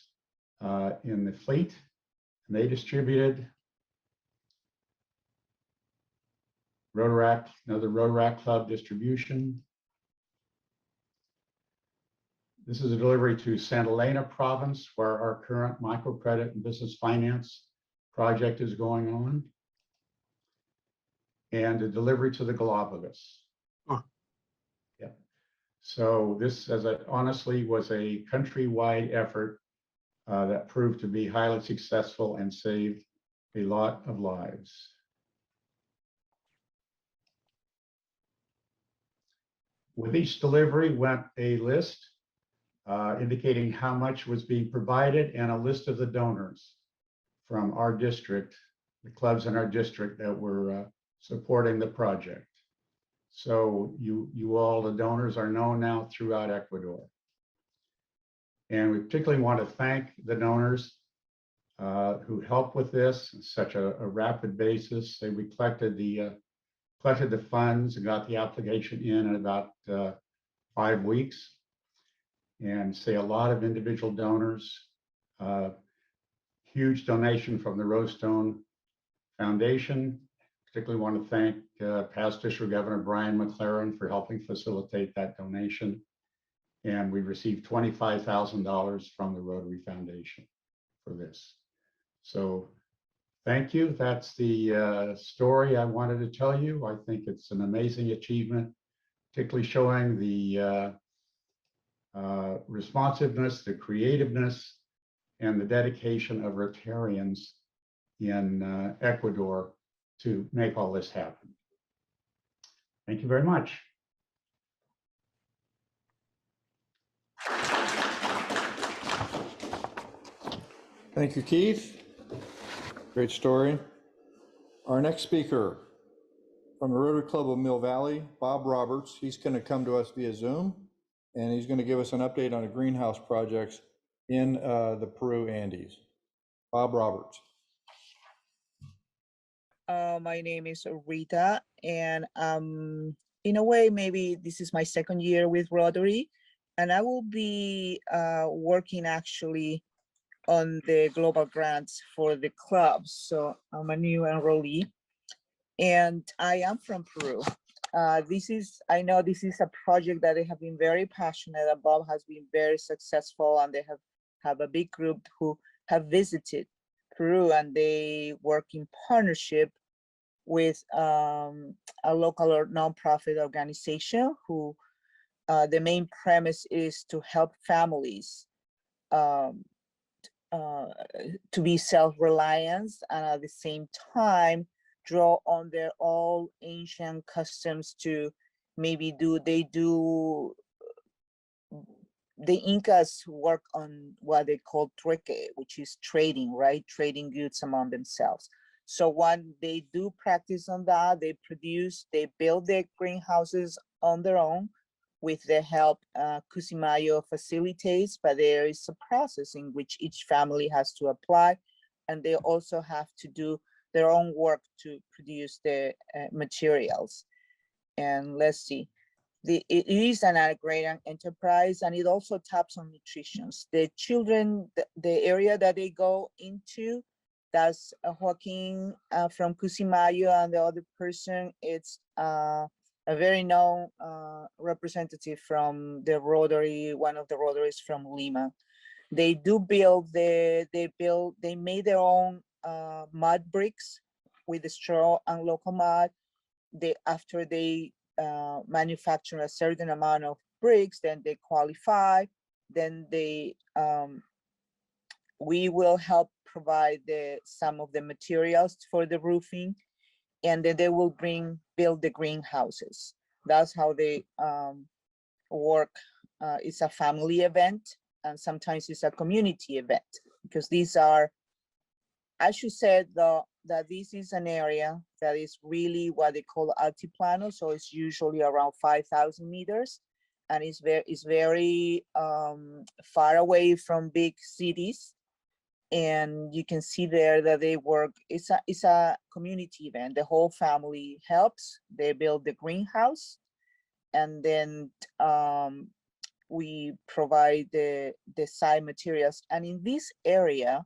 N: in the fleet. And they distributed Rotaract, another Rotaract Club distribution. This is a delivery to Santa Elena province, where our current microcredit and business finance project is going on. And a delivery to the Galapagos.
J: Oh.
N: Yeah. So this, as I honestly, was a countrywide effort that proved to be highly successful and saved a lot of lives. With each delivery went a list indicating how much was being provided and a list of the donors from our district, the clubs in our district that were supporting the project. So you all, the donors, are known now throughout Ecuador. And we particularly want to thank the donors who helped with this in such a rapid basis. We collected the funds and got the application in about 5 weeks. And say a lot of individual donors, huge donation from the Rosestone Foundation. Particularly want to thank past District Governor Brian McLaren for helping facilitate that donation. And we received $25,000 from the Rotary Foundation for this. So thank you. That's the story I wanted to tell you. I think it's an amazing achievement, particularly showing the responsiveness, the creativeness, and the dedication of Rotarians in Ecuador to make all this happen. Thank you very much.
A: Thank you, Keith. Great story. Our next speaker from the Rotary Club of Mill Valley, Bob Roberts. He's going to come to us via Zoom, and he's going to give us an update on the greenhouse projects in the Peru Andes. Bob Roberts.
M: My name is Rita, and in a way, maybe this is my second year with Rotary, and I will be working actually on the global grants for the clubs. So I'm a new enrollee, and I am from Peru. I know this is a project that they have been very passionate about, has been very successful, and they have a big group who have visited Peru, and they work in partnership with a local or nonprofit organization who the main premise is to help families to be self-reliant, and at the same time draw on their old ancient customs to maybe the Incas work on what they call trueque, which is trading, right? Trading goods among themselves. So when they do practice on that, they build their greenhouses on their own with the help Cusimayo facilitates, but there is a process in which each family has to apply, and they also have to do their own work to produce the materials. And let's see, it is an agrarian enterprise, and it also taps on nutrition. The children, the area that they go into, that's Joaquin from Cusimayo, and the other person, it's a very known representative from the Rotary, one of the Rotaries from Lima. They do build, they made their own mud bricks with the straw and local mud. After they manufacture a certain amount of bricks, then they qualify, then we will help provide some of the materials for the roofing, and then they will build the greenhouses. That's how they work. It's a family event, and sometimes it's a community event, because these are, I should say that this is an area that is really what they call altiplano, so it's usually around 5,000 meters, and it's very far away from big cities. And you can see there that they work, it's a community event. The whole family helps. They build the greenhouse, and then we provide the side materials. And in this area,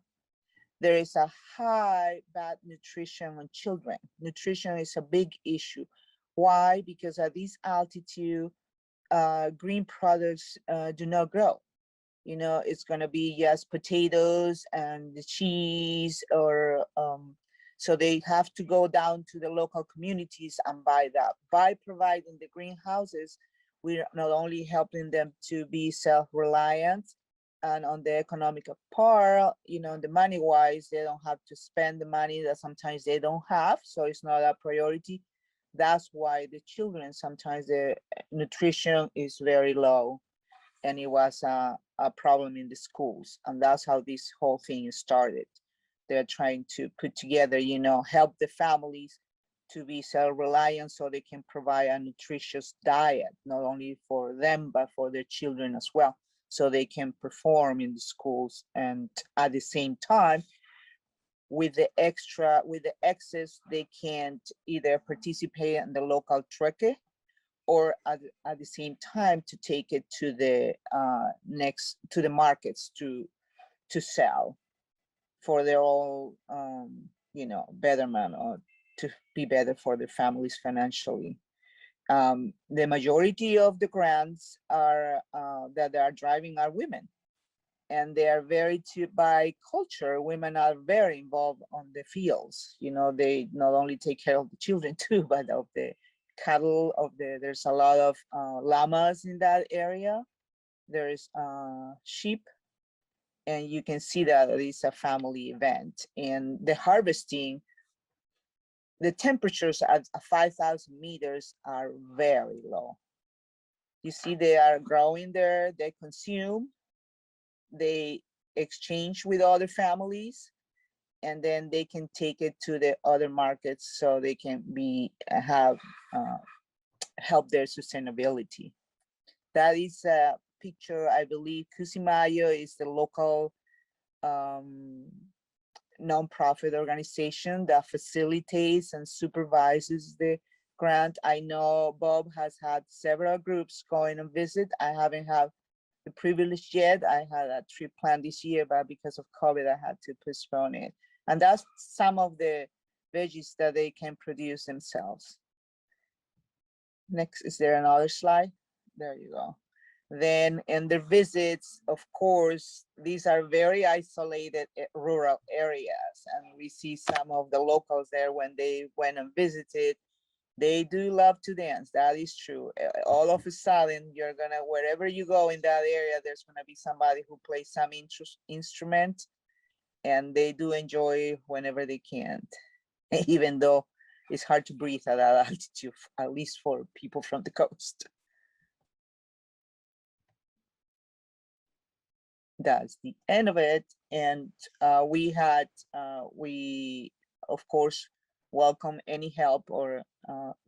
M: there is a high bad nutrition on children. Nutrition is a big issue. Why? Because at this altitude, green products do not grow. You know, it's gonna be just potatoes and the cheese, or so they have to go down to the local communities and buy that. By providing the greenhouses, we're not only helping them to be self-reliant, and on the economic part, you know, the money wise, they don't have to spend the money that sometimes they don't have, so it's not a priority. That's why the children, sometimes the nutrition is very low, and it was a problem in the schools. And that's how this whole thing started. They're trying to put together, you know, help the families to be self-reliant so they can provide a nutritious diet, not only for them, but for their children as well, so they can perform in the schools. And at the same time, with the excess, they can't either participate in the local trueque, or at the same time to take it to the markets to sell for their own you know, betterment, or to be better for their families financially. The majority of the grants are that they are driving are women, and they are by culture, women are very involved on the fields. You know, they not only take care of the children too, but of the cattle, there's a lot of llamas in that area. There is sheep, and you can see that it's a family event. And the harvesting, the temperatures at 5,000 meters are very low. You see, they are growing there, they consume, they exchange with other families, and then they can take it to the other markets so they can help their sustainability. That is a picture, I believe Cusimayo is the local nonprofit organization that facilitates and supervises the grant. I know Bob has had several groups going and visit. I haven't had the privilege yet. I had a trip planned this year, but because of COVID, I had to postpone it. And that's some of the veggies that they can produce themselves. Next, is there another slide? There you go. Then in their visits, of course, these are very isolated rural areas, and we see some of the locals there when they went and visited. They do love to dance, that is true. All of a sudden, you're gonna, wherever you go in that area, there's gonna be somebody who plays some instrument, and they do enjoy whenever they can, even though it's hard to breathe at that altitude, at least for people from the coast. That's the end of it. And we of course welcome any help or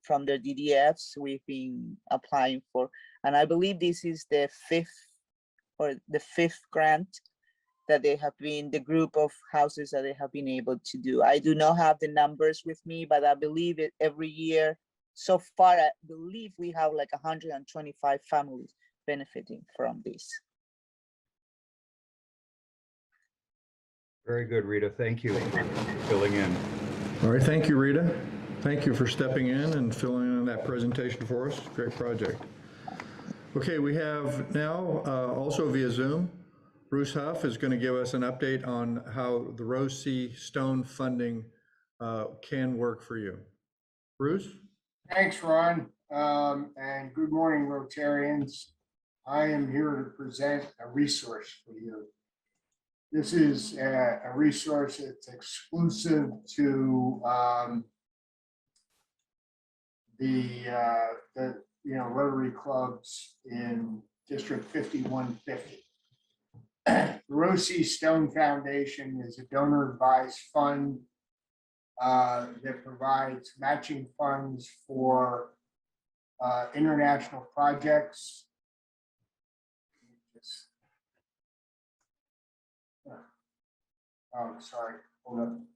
M: from the DDFs we've been applying for. And I believe this is the fifth grant that they have been, the group of houses that they have been able to do. I do not have the numbers with me, but I believe it every year. So far, I believe we have like 125 families benefiting from this.
O: Very good, Rita. Thank you for filling in.
A: All right, thank you, Rita. Thank you for stepping in and filling in that presentation for us. Great project. Okay, we have now also via Zoom, Bruce Huff is going to give us an update on how the Rose C. Stone funding can work for you. Bruce?
P: Thanks, Ron, and good morning, Rotarians. I am here to present a resource for you. This is a resource that's exclusive to the Rotary clubs in District 5150. The Rose C. Stone Foundation is a donor-advised fund that provides matching funds for international projects. Oh, sorry, hold on.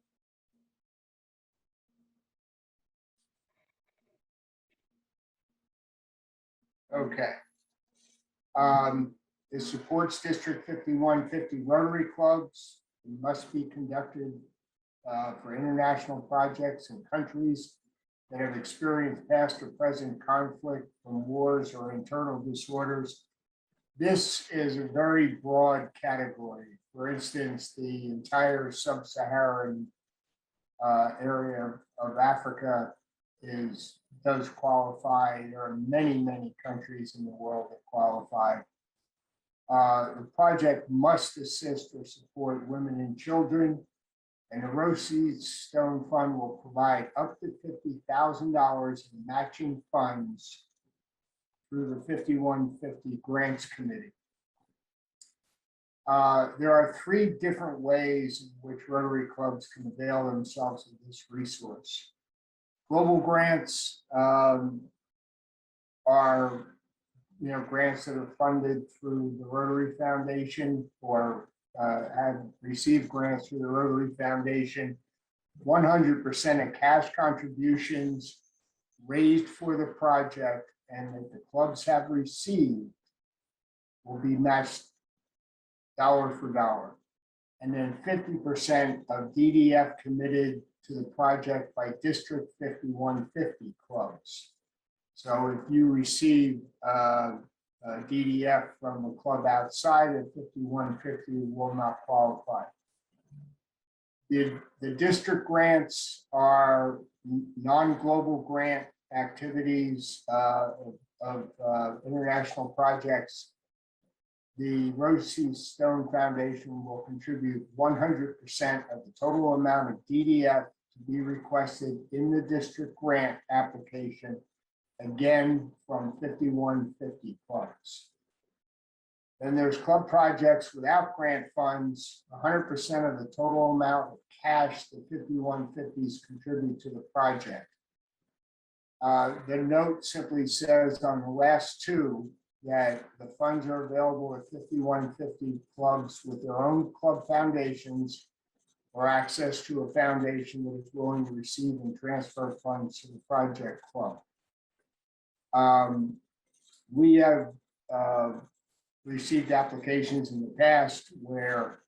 P: Okay. It supports District 5150 Rotary clubs. It must be conducted for international projects in countries that have experienced past or present conflict from wars or internal disorders. This is a very broad category. For instance, the entire sub-Saharan area of Africa does qualify. There are many, many countries in the world that qualify. The project must assist or support women and children, and the Rose C. Stone Fund will provide up to $50,000 in matching funds through the 5150 Grants Committee. There are 3 different ways in which Rotary clubs can avail themselves of this resource. Global grants are grants that are funded through the Rotary Foundation or have received grants through the Rotary Foundation. 100% of cash contributions raised for the project and that the clubs have received will be matched dollar for dollar. And then 50% of DDF committed to the project by District 5150 clubs. So if you receive DDF from a club outside of 5150, will not qualify. The district grants are non-global grant activities of international projects. The Rose C. Stone Foundation will contribute 100% of the total amount of DDF to be requested in the district grant application, again from 5150 clubs. Then there's club projects without grant funds, 100% of the total amount of cash that 5150s contribute to the project. The note simply says on the last two that the funds are available at 5150 clubs with their own club foundations or access to a foundation that is willing to receive and transfer funds to the project club. We have received applications in the past where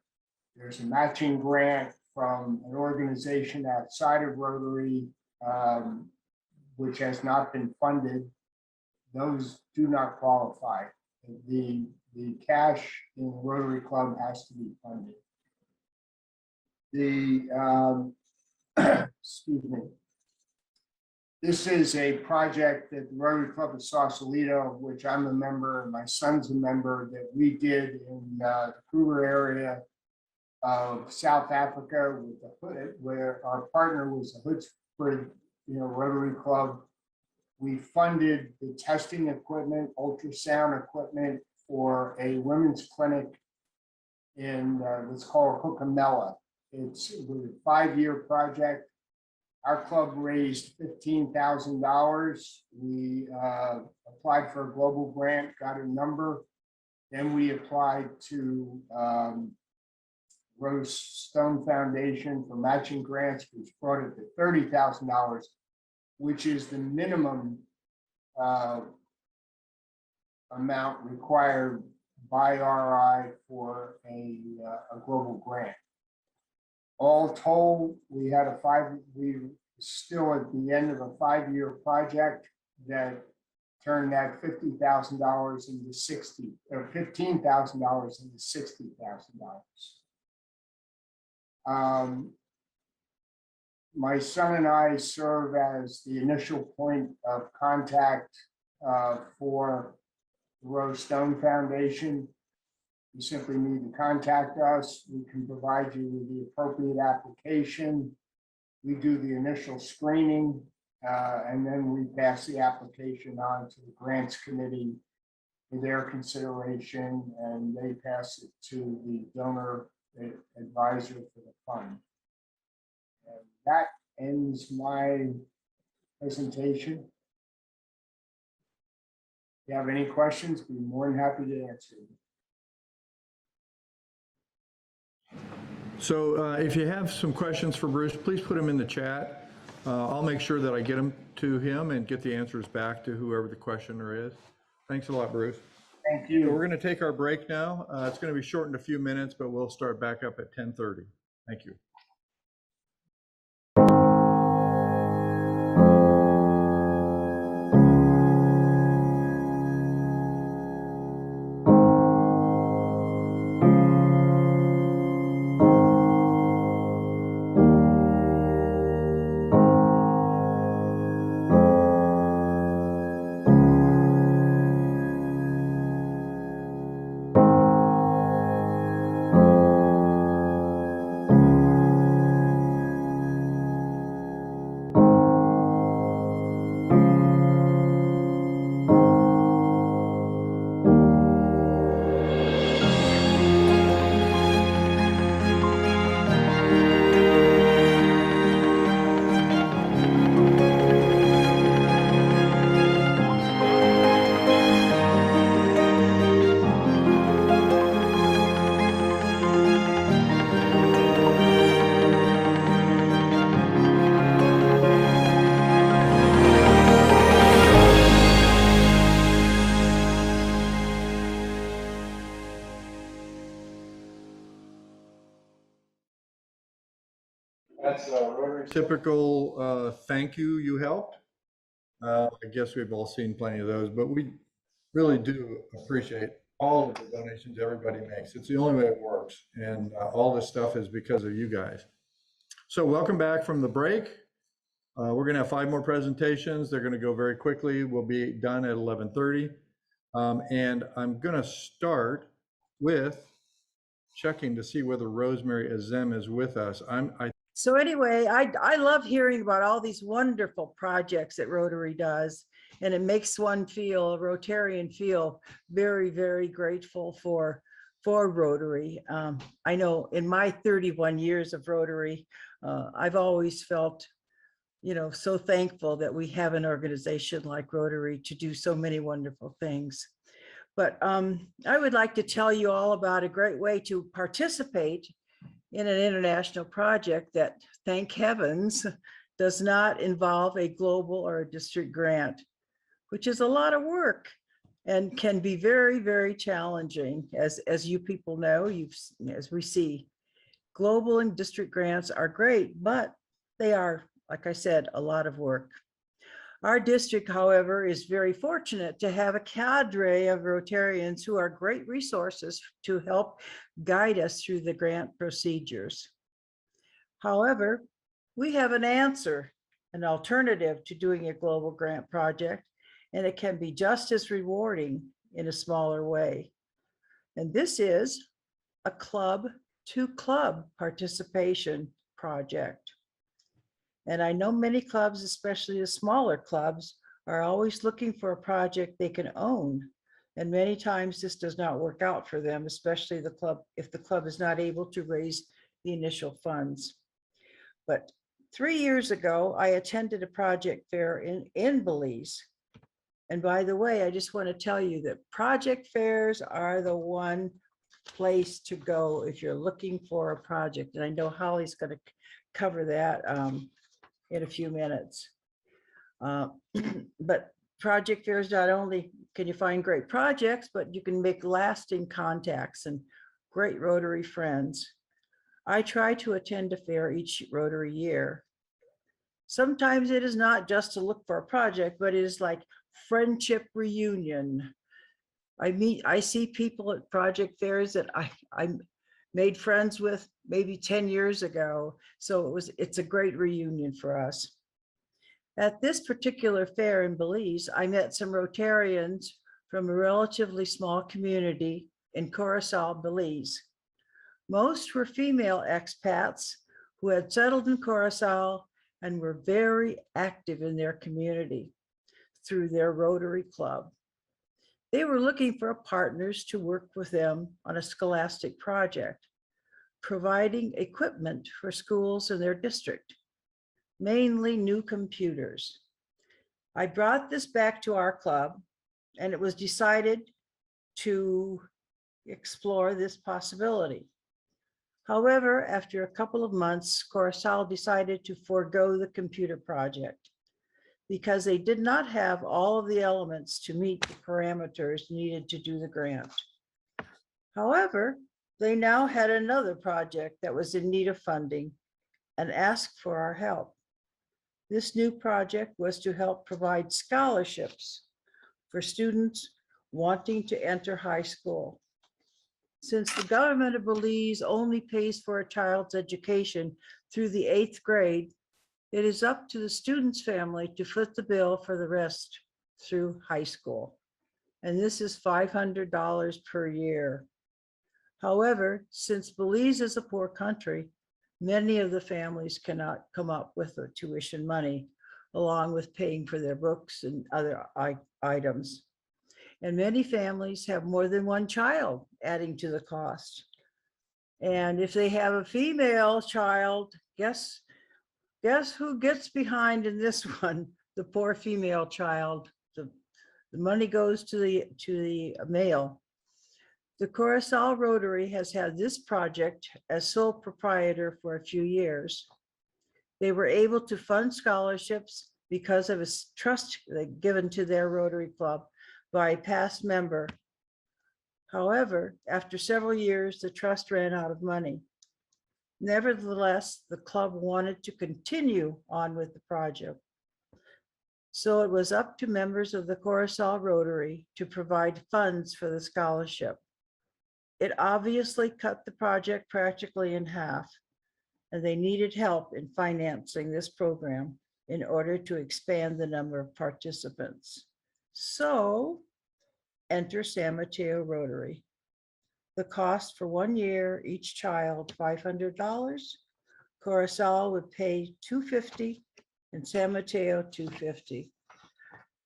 P: there's a matching grant from an organization outside of Rotary, which has not been funded. Those do not qualify. The cash in the Rotary Club has to be funded. Excuse me. This is a project that the Rotary Club of Sausalito, of which I'm a member and my son's a member, that we did in the Kruger area of South Africa with the Hood, where our partner was the Hoodsprig, Rotary Club. We funded the testing equipment, ultrasound equipment for a women's clinic in what's called Hokamela. It was a 5-year project. Our club raised $15,000. We applied for a global grant, got a number. Then we applied to Rose Stone Foundation for matching grants, which brought it to $30,000, which is the minimum amount required by RI for a global grant. All told, we still at the end of a 5-year project that turned that $50,000 into $15,000 into $60,000. My son and I serve as the initial point of contact for the Rose Stone Foundation. You simply need to contact us. We can provide you with the appropriate application. We do the initial screening, and then we pass the application on to the grants committee for their consideration, and they pass it to the donor advisor for the fund. And that ends my presentation. If you have any questions, be more than happy to answer them.
A: So if you have some questions for Bruce, please put them in the chat. I'll make sure that I get them to him and get the answers back to whoever the questioner is. Thanks a lot, Bruce.
P: Thank you.
A: So we're going to take our break now. It's going to be shortened a few minutes, but we'll start back up at 10:30. Thank you. That's a Rotary typical thank you helped. I guess we've all seen plenty of those, but we really do appreciate all of the donations everybody makes. It's the only way it works. And all this stuff is because of you guys. So welcome back from the break. We're going to have 5 more presentations. They're going to go very quickly. We'll be done at 11:30. And I'm going to start with checking to see whether Rosemary Azem is with us.
Q: So anyway, I love hearing about all these wonderful projects that Rotary does. And it makes one feel, a Rotarian feel very, very grateful for Rotary. I know in my 31 years of Rotary, I've always felt, so thankful that we have an organization like Rotary to do so many wonderful things. But I would like to tell you all about a great way to participate in an international project that, thank heavens, does not involve a global or a district grant, which is a lot of work and can be very, very challenging. As you people know, as we see, global and district grants are great, but they are, like I said, a lot of work. Our district, however, is very fortunate to have a cadre of Rotarians who are great resources to help guide us through the grant procedures. However, we have an answer, an alternative to doing a global grant project, and it can be just as rewarding in a smaller way. And this is a club-to-club participation project. And I know many clubs, especially the smaller clubs, are always looking for a project they can own. And many times this does not work out for them, especially if the club is not able to raise the initial funds. But 3 years ago, I attended a project fair in Belize. And by the way, I just want to tell you that project fairs are the one place to go if you're looking for a project. And I know Holly's going to cover that in a few minutes. But project fairs, not only can you find great projects, but you can make lasting contacts and great Rotary friends. I try to attend a fair each Rotary year. Sometimes it is not just to look for a project, but it is like friendship reunion. I see people at project fairs that I made friends with maybe 10 years ago. So it's a great reunion for us. At this particular fair in Belize, I met some Rotarians from a relatively small community in Curacao, Belize. Most were female expats who had settled in Curacao and were very active in their community through their Rotary Club. They were looking for partners to work with them on a scholastic project, providing equipment for schools in their district, mainly new computers. I brought this back to our club, and it was decided to explore this possibility. However, after a couple of months, Curacao decided to forego the computer project because they did not have all of the elements to meet the parameters needed to do the grant. However, they now had another project that was in need of funding and asked for our help. This new project was to help provide scholarships for students wanting to enter high school. Since the government of Belize only pays for a child's education through the 8th grade, it is up to the student's family to foot the bill for the rest through high school. And this is $500 per year. However, since Belize is a poor country, many of the families cannot come up with the tuition money, along with paying for their books and other items. And many families have more than one child, adding to the cost. And if they have a female child, guess who gets behind in this one? The poor female child. The money goes to the male. The Curacao Rotary has had this project as sole proprietor for a few years. They were able to fund scholarships because of a trust given to their Rotary Club by a past member. However, after several years, the trust ran out of money. Nevertheless, the club wanted to continue on with the project. So it was up to members of the Curacao Rotary to provide funds for the scholarship. It obviously cut the project practically in half, and they needed help in financing this program in order to expand the number of participants. So enter San Mateo Rotary. The cost for 1 year, each child, $500. Curacao would pay $250 and San Mateo $250.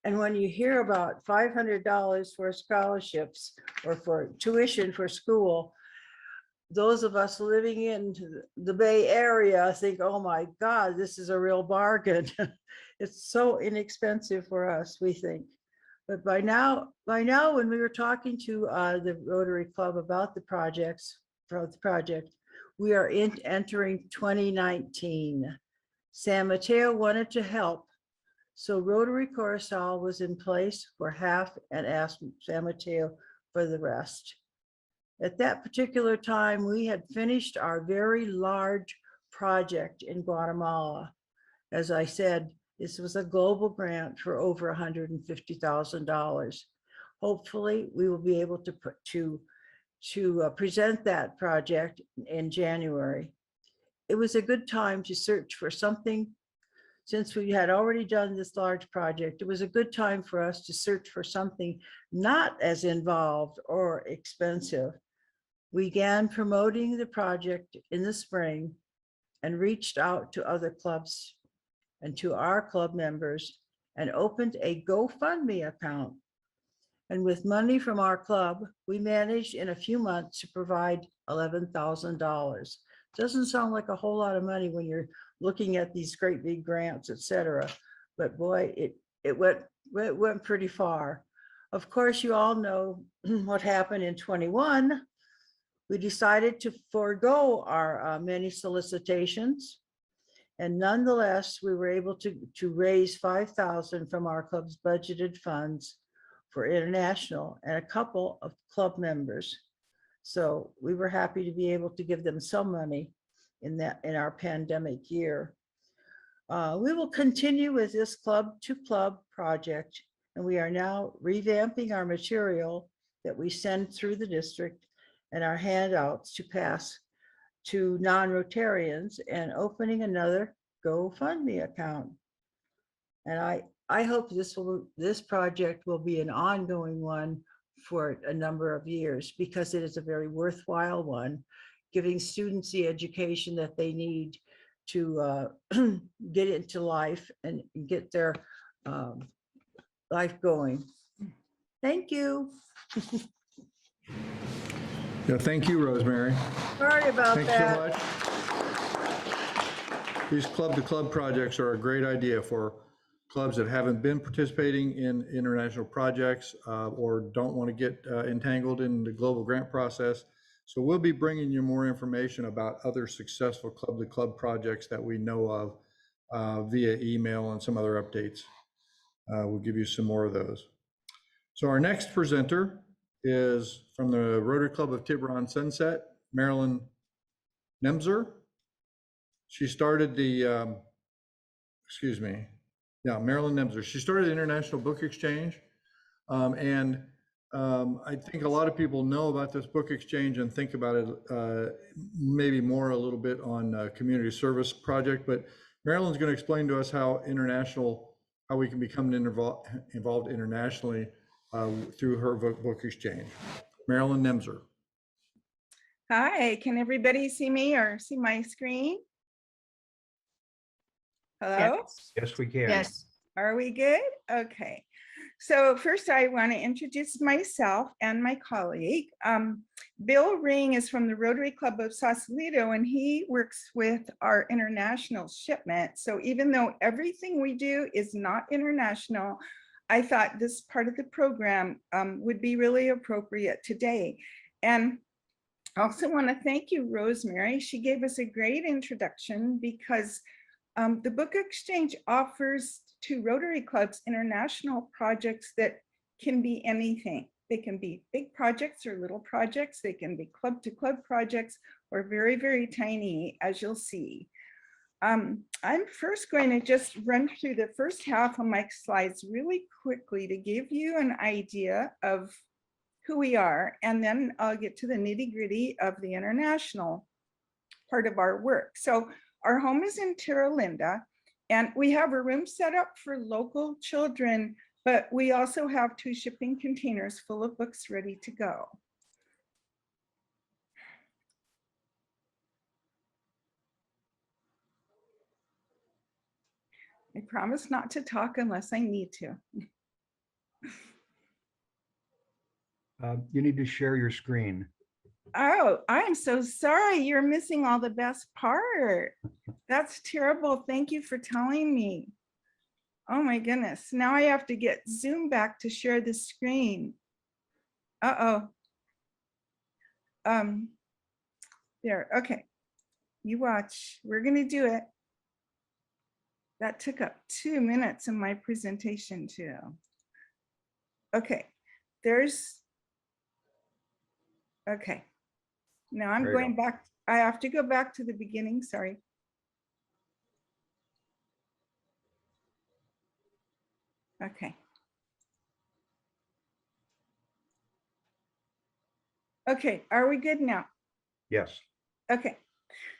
Q: And when you hear about $500 for scholarships or for tuition for school, those of us living in the Bay Area think, oh my God, this is a real bargain. It's so inexpensive for us, we think. But by now, when we were talking to the Rotary Club about the project, we are entering 2019. San Mateo wanted to help, so Rotary Coruscant was in place for half and asked San Mateo for the rest. At that particular time, we had finished our very large project in Guatemala. As I said, this was a global grant for over $150,000. Hopefully, we will be able to present that project in January. It was a good time to search for something. Since we had already done this large project, it was a good time for us to search for something not as involved or expensive. We began promoting the project in the spring and reached out to other clubs and to our club members and opened a GoFundMe account. And with money from our club, we managed in a few months to provide $11,000. Doesn't sound like a whole lot of money when you're looking at these great big grants, etc. But boy, it went pretty far. Of course, you all know what happened in 21. We decided to forego our many solicitations. And nonetheless, we were able to raise $5,000 from our club's budgeted funds for international and a couple of club members. So we were happy to be able to give them some money in our pandemic year. We will continue with this club to club project, and we are now revamping our material that we send through the district and our handouts to pass to non-Rotarians and opening another GoFundMe account. And I hope this project will be an ongoing one for a number of years, because it is a very worthwhile one, giving students the education that they need to get into life and get their life going. Thank you.
A: Yeah, thank you, Rosemary.
Q: Sorry about
A: Thanks
Q: that.
A: so much. These club-to-club projects are a great idea for clubs that haven't been participating in international projects or don't want to get entangled in the global grant process. So we'll be bringing you more information about other successful club-to-club projects that we know of via email and some other updates. We'll give you some more of those. So our next presenter is from the Rotary Club of Tiburon Sunset, Marilyn Nemzer. She started the, Marilyn Nemzer. She started the International Book Exchange. I think a lot of people know about this book exchange and think about it maybe more a little bit on community service project, but Marilyn's going to explain to us how we can become involved internationally through her book exchange. Marilyn Nemzer.
R: Hi, can everybody see me or see my screen? Hello?
O: Yes, we can.
R: Yes. Are we good? Okay. So first I want to introduce myself and my colleague. Bill Ring is from the Rotary Club of Sausalito, and he works with our international shipment. So even though everything we do is not international, I thought this part of the program would be really appropriate today. And I also want to thank you, Rosemary. She gave us a great introduction because the book exchange offers to Rotary clubs international projects that can be anything. They can be big projects or little projects. They can be club to club projects or very, very tiny, as you'll see. I'm first going to just run through the first half of my slides really quickly to give you an idea of who we are, and then I'll get to the nitty-gritty of the international part of our work. So our home is in Terra Linda, and we have a room set up for local children, but we also have 2 shipping containers full of books ready to go. I promise not to talk unless I need to.
O: You need to share your screen.
R: Oh, I'm so sorry. You're missing all the best part. That's terrible. Thank you for telling me. Oh my goodness. Now I have to get Zoom back to share the screen. Uh-oh. There, okay. You watch. We're gonna do it. That took up 2 minutes of my presentation too. Okay, okay. Now I'm
O: There you
R: going back. I have to go back to the beginning, sorry. Okay. Okay, are we good now?
O: Yes.
R: Okay,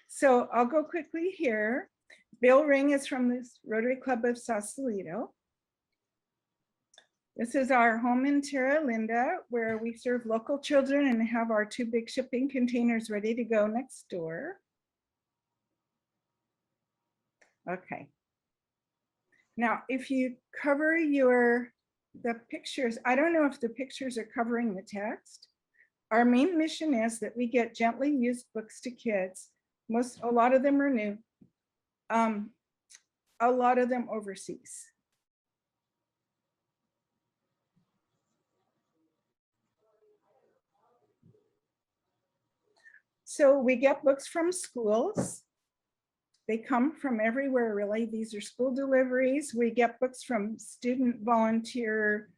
R: so I'll go quickly here. Bill Ring is from this Rotary Club of Sausalito. This is our home in Terra Linda, where we serve local children and have our 2 big shipping containers ready to go next door. Okay. Now, if you cover the pictures, I don't know if the pictures are covering the text. Our main mission is that we get gently used books to kids. A lot of them are new. A lot of them overseas. So we get books from schools. They come from everywhere, really. These are school deliveries. We get books from student volunteer,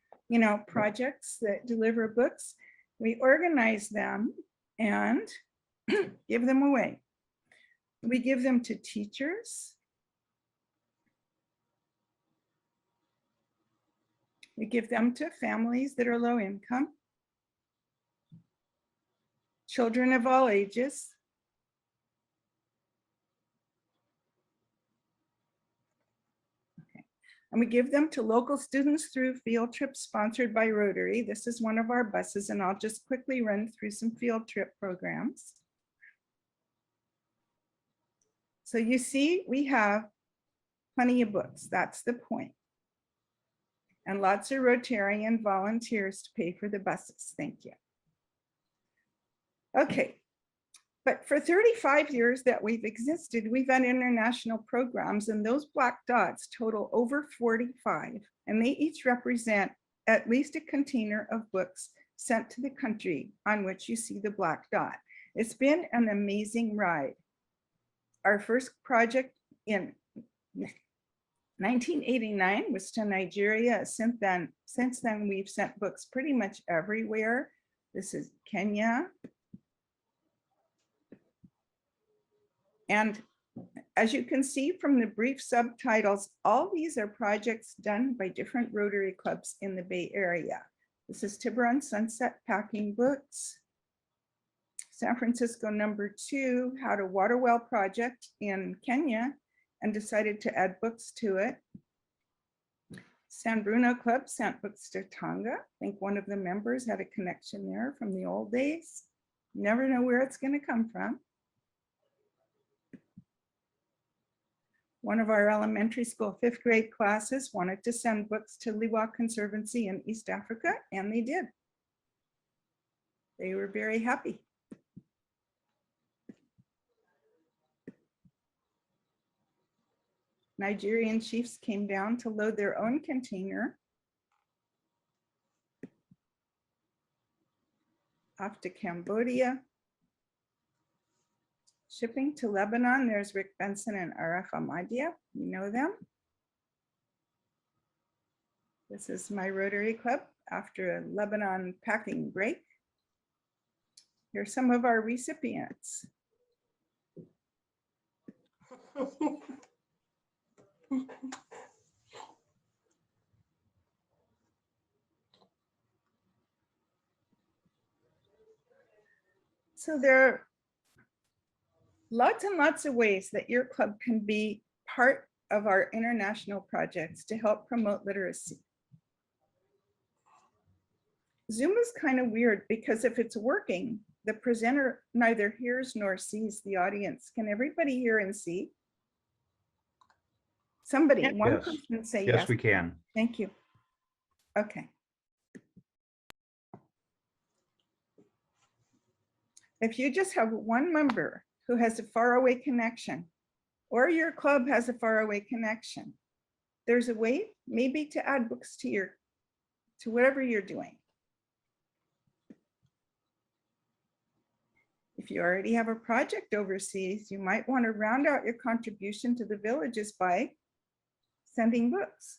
R: projects that deliver books. We organize them and give them away. We give them to teachers. We give them to families that are low income, children of all ages. Okay. And we give them to local students through field trips sponsored by Rotary. This is one of our buses, and I'll just quickly run through some field trip programs. So you see, we have plenty of books. That's the point. And lots of Rotarian volunteers to pay for the buses. Thank you. Okay, but for 35 years that we've existed, we've had international programs, and those black dots total over 45, and they each represent at least a container of books sent to the country on which you see the black dot. It's been an amazing ride. Our first project in 1989 was to Nigeria. Since then, we've sent books pretty much everywhere. This is Kenya. And as you can see from the brief subtitles, all these are projects done by different Rotary clubs in the Bay Area. This is Tiburon Sunset Packing Books. San Francisco #2 had a water well project in Kenya and decided to add books to it. San Bruno Club sent books to Tonga. I think one of the members had a connection there from the old days. Never know where it's going to come from. One of our elementary school 5th grade classes wanted to send books to Liwa Conservancy in East Africa, and they did. They were very happy. Nigerian chiefs came down to load their own container off to Cambodia. Shipping to Lebanon, there's Rick Benson and Araf Ahmadiyya. You know them. This is my Rotary Club after a Lebanon packing break. Here's some of our recipients. So there are lots and lots of ways that your club can be part of our international projects to help promote literacy. Zoom is kind of weird because if it's working, the presenter neither hears nor sees the audience. Can everybody hear and see? Somebody, one
O: Yes.
R: person say
O: Yes,
R: yes.
O: we can.
R: Thank you. Okay. If you just have one member who has a faraway connection, or your club has a faraway connection, there's a way maybe to add books to whatever you're doing. If you already have a project overseas, you might want to round out your contribution to the villages by sending books.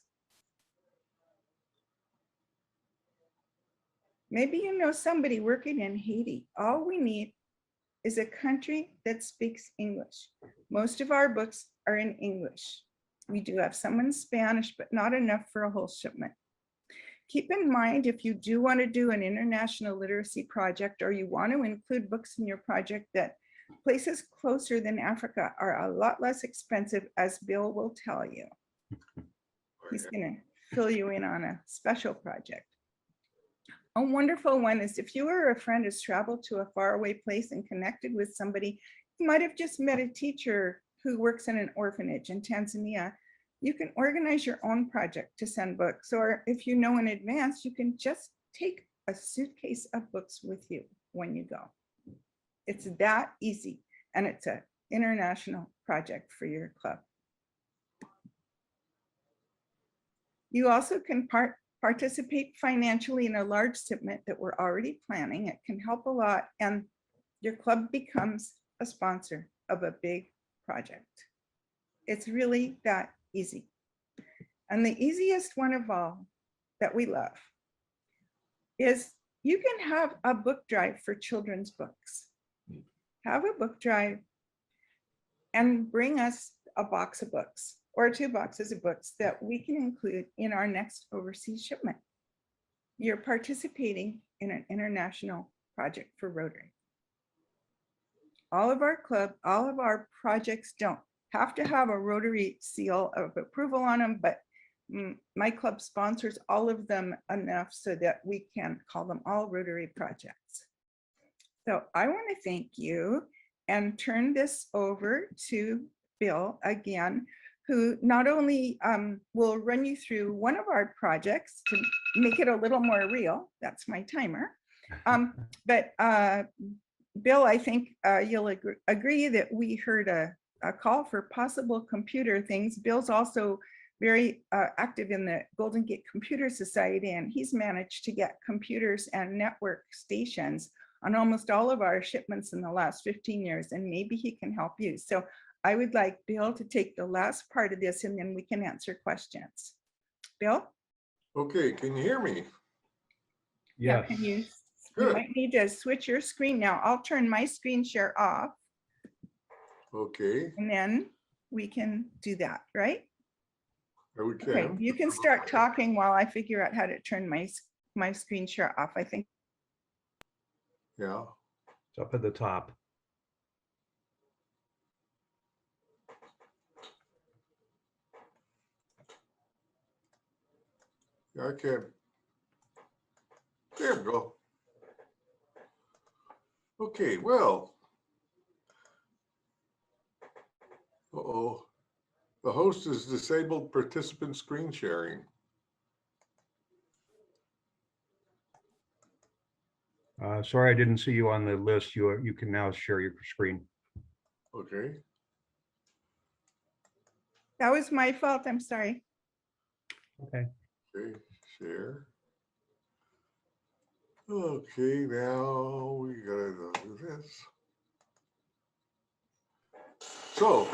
R: Maybe you know somebody working in Haiti. All we need is a country that speaks English. Most of our books are in English. We do have some in Spanish, but not enough for a whole shipment. Keep in mind, if you do want to do an international literacy project, or you want to include books in your project, that places closer than Africa are a lot less expensive, as Bill will tell you. He's going to fill you in on a special project. A wonderful one is if you or a friend has traveled to a faraway place and connected with somebody, you might have just met a teacher who works in an orphanage in Tanzania. You can organize your own project to send books, or if you know in advance, you can just take a suitcase of books with you when you go. It's that easy, and it's an international project for your club. You also can participate financially in a large shipment that we're already planning. It can help a lot, and your club becomes a sponsor of a big project. It's really that easy. And the easiest one of all that we love is you can have a book drive for children's books. Have a book drive and bring us a box of books or 2 boxes of books that we can include in our next overseas shipment. You're participating in an international project for Rotary. All of our projects don't have to have a Rotary seal of approval on them, but my club sponsors all of them enough so that we can call them all Rotary projects. So I want to thank you and turn this over to Bill again, who not only will run you through one of our projects to make it a little more real, that's my timer, but Bill, I think you'll agree that we heard a call for possible computer things. Bill's also very active in the Golden Gate Computer Society, and he's managed to get computers and network stations on almost all of our shipments in the last 15 years, and maybe he can help you. So I would like Bill to take the last part of this, and then we can answer questions. Bill?
S: Okay, can you hear me?
R: Yeah, can you? You might need to switch your screen now. I'll turn my screen share off.
S: Okay.
R: And then we can do that, right?
S: We can.
R: Okay, you can start talking while I figure out how to turn my screen share off, I think.
S: Yeah.
O: It's up at the top.
S: Yeah, I can. There we go. Okay, well. Uh-oh. The host is disabled participant screen sharing.
O: Sorry, I didn't see you on the list. You can now share your screen.
S: Okay.
R: That was my fault. I'm sorry.
O: Okay.
S: Okay, share. Okay, now we gotta do this. So,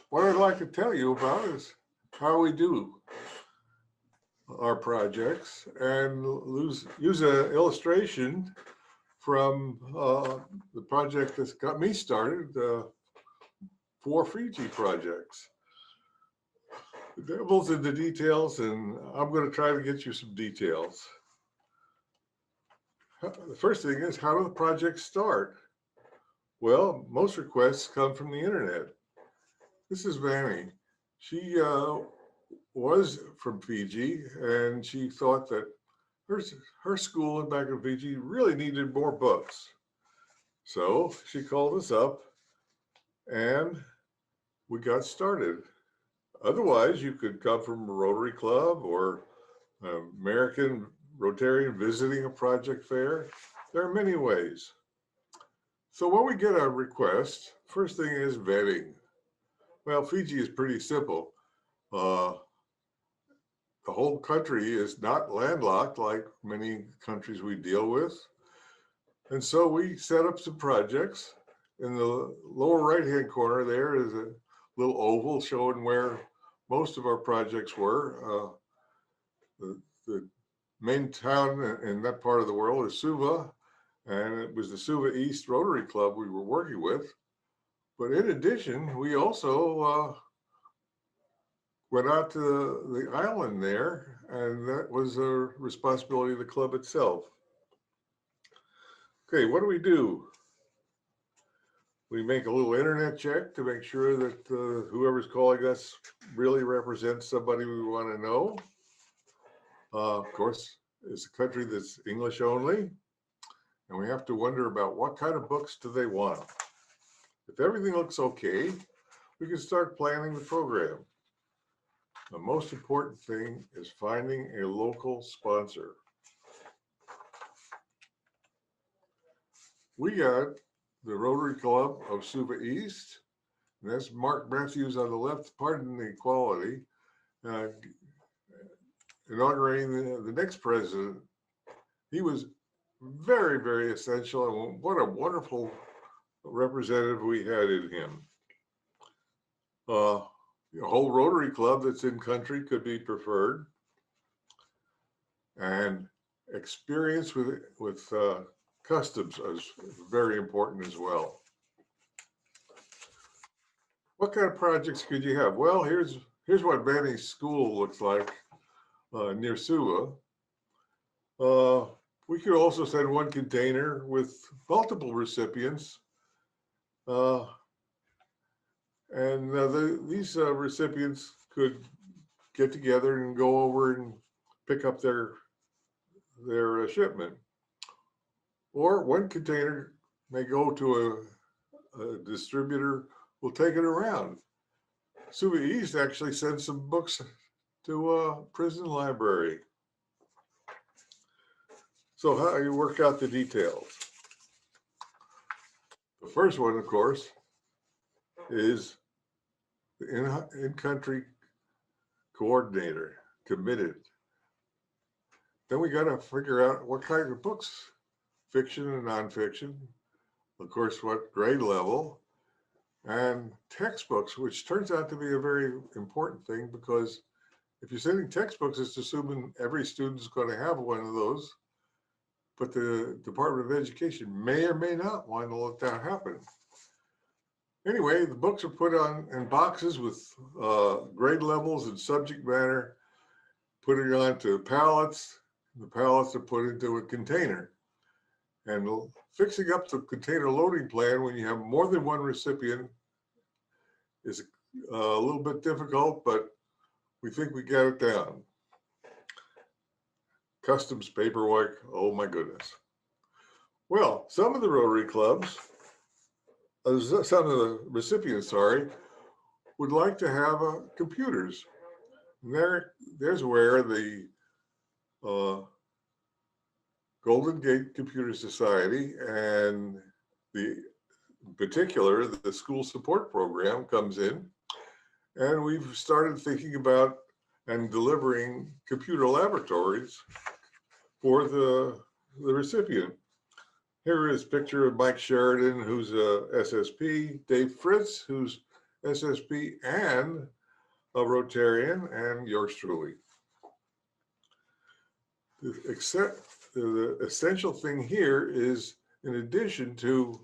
S: what I'd like to tell you about is how we do our projects, and use an illustration from the project that's got me started, 4 Fiji projects. The devil's in the details, and I'm going to try to get you some details. The first thing is, how do the projects start? Well, most requests come from the internet. This is Vanny. She was from Fiji, and she thought that her school back in Fiji really needed more books. So she called us up, and we got started. Otherwise, you could come from a Rotary Club or American Rotarian visiting a project fair. There are many ways. So when we get a request, first thing is vetting. Well, Fiji is pretty simple. The whole country is not landlocked like many countries we deal with. And so we set up some projects. In the lower right-hand corner there is a little oval showing where most of our projects were. The main town in that part of the world is Suva, and it was the Suva East Rotary Club we were working with. But in addition, we also went out to the island there, and that was a responsibility of the club itself. Okay, what do? We make a little internet check to make sure that whoever's calling us really represents somebody we want to know. Of course, it's a country that's English only, and we have to wonder about what kind of books do they want. If everything looks okay, we can start planning the program. The most important thing is finding a local sponsor. We got the Rotary Club of Suva East, and that's Mark Matthews on the left, pardon the quality, inaugurating the next president. He was very, very essential, and what a wonderful representative we had in him. A whole Rotary Club that's in country could be preferred, and experience with customs is very important as well. What kind of projects could you have? Well, here's what Benny's school looks like near Suva. We could also send one container with multiple recipients. These recipients could get together and go over and pick up their shipment. Or one container may go to a distributor who'll take it around. Suva East actually sends some books to a prison library. So how do you work out the details? The first one, of course, is the in-country coordinator, committed. Then we got to figure out what kind of books, fiction and nonfiction, of course, what grade level, and textbooks, which turns out to be a very important thing, because if you're sending textbooks, it's assuming every student's going to have one of those, but the Department of Education may or may not want to let that happen. Anyway, the books are put in boxes with grade levels and subject matter, putting onto pallets. The pallets are put into a container. And fixing up the container loading plan when you have more than one recipient is a little bit difficult, but we think we got it down. Customs paperwork, oh my goodness. Well, some of the Rotary clubs, some of the recipients, would like to have computers. And there's where the Golden Gate Computer Society and in particular, the school support program comes in. And we've started thinking about and delivering computer laboratories for the recipient. Here is a picture of Mike Sheridan, who's a SSP, Dave Fritz, who's SSP and a Rotarian, and yours truly. The essential thing here is, in addition to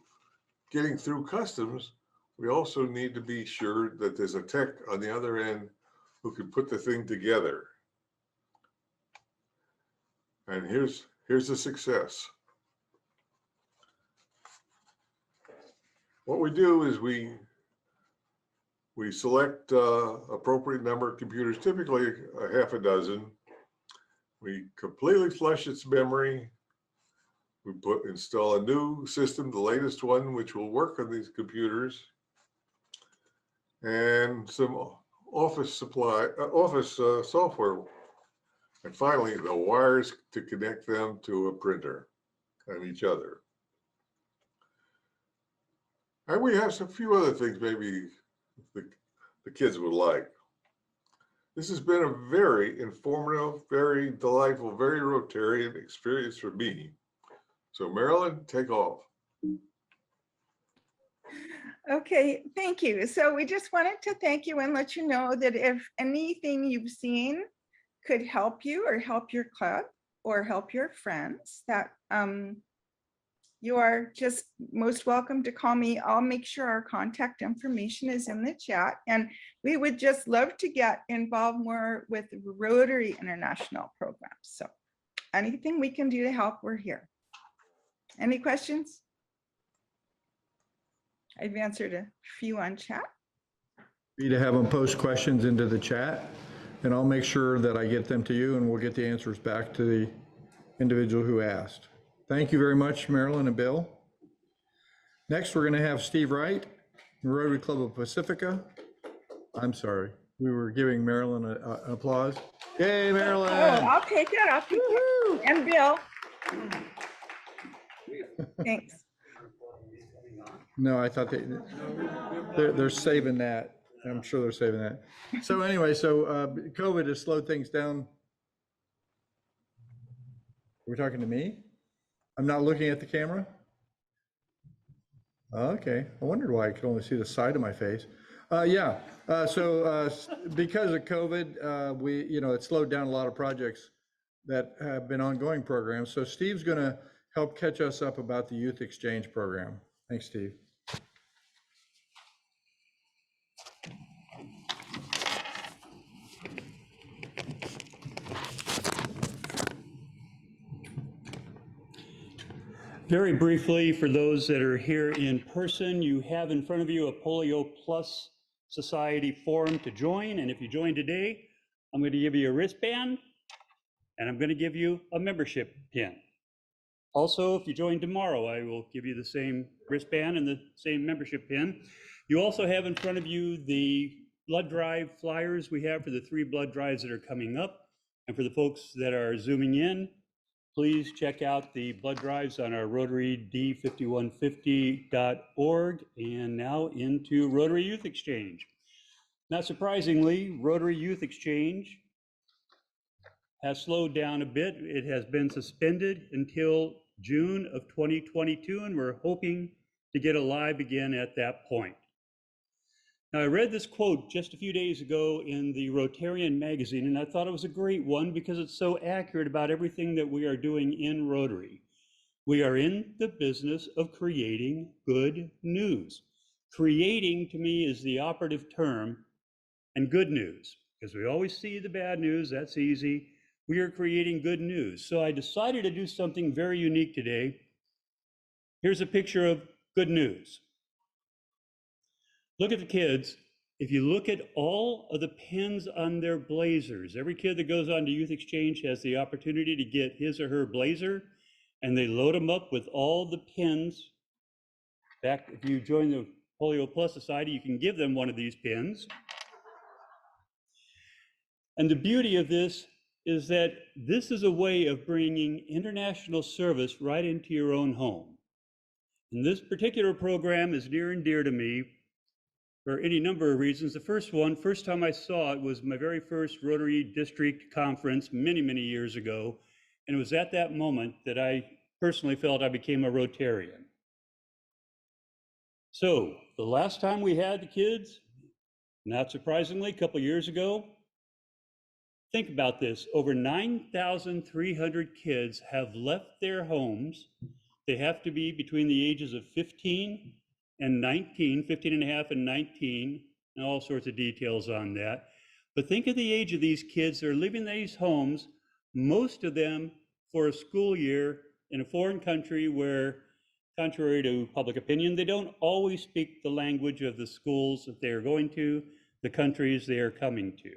S: getting through customs, we also need to be sure that there's a tech on the other end who can put the thing together. And here's the success. What we do is we select appropriate number of computers, typically a half a dozen. We completely flush its memory. We install a new system, the latest one, which will work on these computers, and some office software. And finally, the wires to connect them to a printer and each other. And we have a few other things maybe the kids would like. This has been a very informative, very delightful, very Rotarian experience for me. So Marilyn, take off.
R: Okay, thank you. So we just wanted to thank you and let you know that if anything you've seen could help you or help your club or help your friends, that you are just most welcome to call me. I'll make sure our contact information is in the chat. And we would just love to get involved more with Rotary International programs. So anything we can do to help, we're here. Any questions? I've answered a few on chat.
A: Be to have them post questions into the chat, and I'll make sure that I get them to you, and we'll get the answers back to the individual who asked. Thank you very much, Marilyn and Bill. Next, we're going to have Steve Wright, Rotary Club of Pacifica. I'm sorry, we were giving Marilyn an applause. Yay, Marilyn!
R: Oh, I'll take it. I'll take it. And Bill. Thanks.
A: No, I thought they're saving that. I'm sure they're saving that. So anyway, COVID has slowed things down. We're talking to me? I'm not looking at the camera? Okay, I wondered why I could only see the side of my face. Because of COVID, it slowed down a lot of projects that have been ongoing programs. So Steve's gonna help catch us up about the Youth Exchange Program. Thanks, Steve.
T: Very briefly, for those that are here in person, you have in front of you a Polio Plus Society forum to join. And if you join today, I'm going to give you a wristband and I'm going to give you a membership pin. Also, if you join tomorrow, I will give you the same wristband and the same membership pin. You also have in front of you the blood drive flyers we have for the 3 blood drives that are coming up. And for the folks that are zooming in, please check out the blood drives on our RotaryD5150.org and now into Rotary Youth Exchange. Not surprisingly, Rotary Youth Exchange has slowed down a bit. It has been suspended until June of 2022, and we're hoping to get alive again at that point. Now, I read this quote just a few days ago in the Rotarian magazine, and I thought it was a great one because it's so accurate about everything that we are doing in Rotary. We are in the business of creating good news. Creating, to me, is the operative term, and good news, because we always see the bad news, that's easy. We are creating good news. So I decided to do something very unique today. Here's a picture of good news. Look at the kids. If you look at all of the pins on their blazers, every kid that goes on to Youth Exchange has the opportunity to get his or her blazer, and they load them up with all the pins. In fact, if you join the Polio Plus Society, you can give them one of these pins. And the beauty of this is that this is a way of bringing international service right into your own home. And this particular program is near and dear to me for any number of reasons. The first time I saw it was my very first Rotary District Conference many, many years ago. And it was at that moment that I personally felt I became a Rotarian. So the last time we had the kids, not surprisingly, a couple years ago, think about this, over 9,300 kids have left their homes. They have to be between the ages of 15 and 19, 15 and a half and 19, and all sorts of details on that. But think of the age of these kids. They're leaving these homes, most of them for a school year in a foreign country where, contrary to public opinion, they don't always speak the language of the schools that they're going to, the countries they are coming to.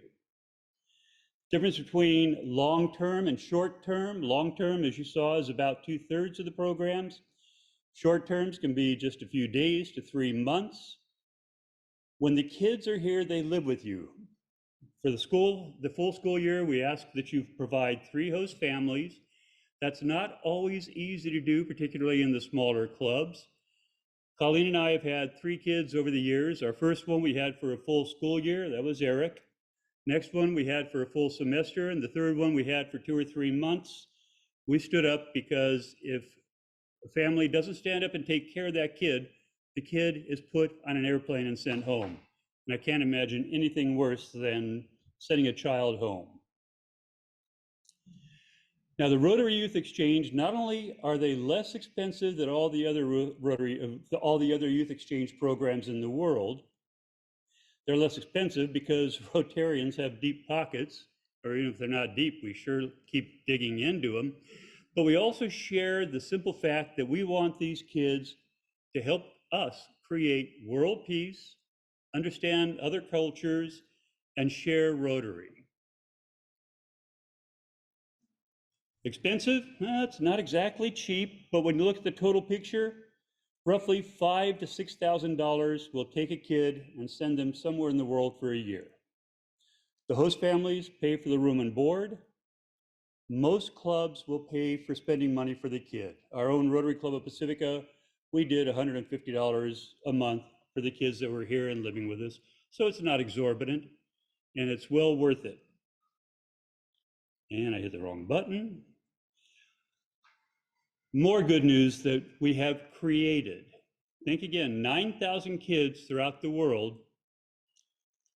T: Difference between long-term and short-term. Long-term, as you saw, is about 2/3 of the programs. Short terms can be just a few days to 3 months. When the kids are here, they live with you. For the full school year, we ask that you provide 3 host families. That's not always easy to do, particularly in the smaller clubs. Colleen and I have had 3 kids over the years. Our first one we had for a full school year, that was Eric. Next one we had for a full semester, and the third one we had for 2 or 3 months. We stood up because if a family doesn't stand up and take care of that kid, the kid is put on an airplane and sent home. And I can't imagine anything worse than sending a child home. Now, the Rotary Youth Exchange, not only are they less expensive than all the other youth exchange programs in the world, they're less expensive because Rotarians have deep pockets, or even if they're not deep, we sure keep digging into them. But we also share the simple fact that we want these kids to help us create world peace, understand other cultures, and share Rotary. Expensive? It's not exactly cheap, but when you look at the total picture, roughly $5,000 to $6,000 will take a kid and send them somewhere in the world for a year. The host families pay for the room and board. Most clubs will pay for spending money for the kid. Our own Rotary Club of Pacifica, we did $150 a month for the kids that were here and living with us. So it's not exorbitant, and it's well worth it. And I hit the wrong button. More good news that we have created. Think again, 9,000 kids throughout the world.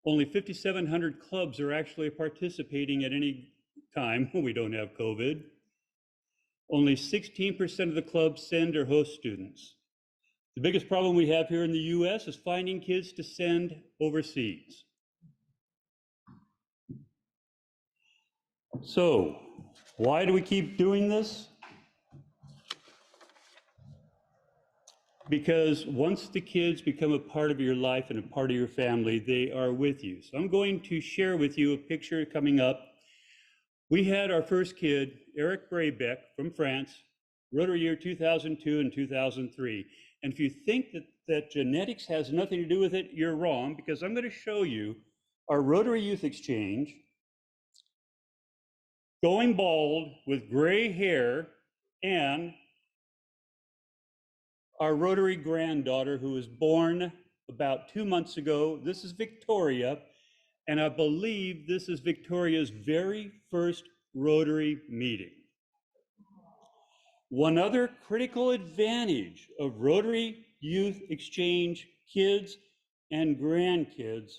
T: Only 5,700 clubs are actually participating at any time when we don't have COVID. Only 16% of the clubs send or host students. The biggest problem we have here in the US is finding kids to send overseas. So, why do we keep doing this? Because once the kids become a part of your life and a part of your family, they are with you. So I'm going to share with you a picture coming up. We had our first kid, Eric Braybeck from France, Rotary year 2002 and 2003. And if you think that genetics has nothing to do with it, you're wrong, because I'm going to show you our Rotary Youth Exchange going bald with gray hair, and our Rotary granddaughter who was born about 2 months ago. This is Victoria, and I believe this is Victoria's very first Rotary meeting. One other critical advantage of Rotary Youth Exchange kids and grandkids,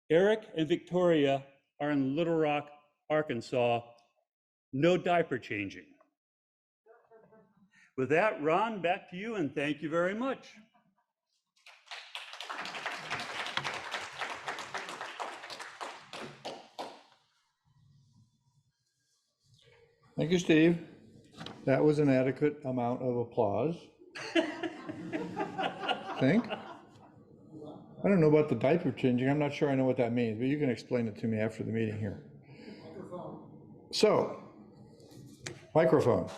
T: Eric and Victoria are in Little Rock, Arkansas, no diaper changing. With that, Ron, back to you, and thank you very much.
A: Thank you, Steve. That was an adequate amount of applause. Think? I don't know about the diaper changing. I'm not sure I know what that means, but you can explain it to me after the meeting here. So, microphone.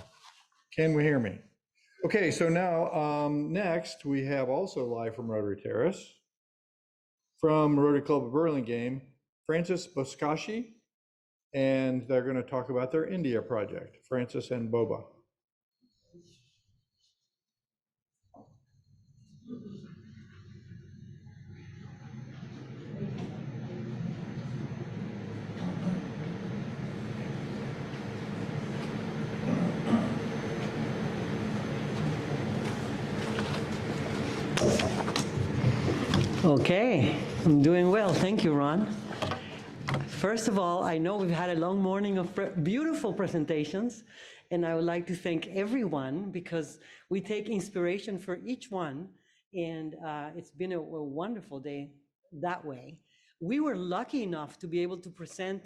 A: Can we hear me? Okay, so now next we have also live from Rotary Terrace, from Rotary Club of Burlingame, Francis Boscashi, and they're going to talk about their India project, Francis and Boba.
U: Okay, I'm doing well. Thank you, Ron. First of all, I know we've had a long morning of beautiful presentations, and I would like to thank everyone because we take inspiration for each one, and it's been a wonderful day that way. We were lucky enough to be able to present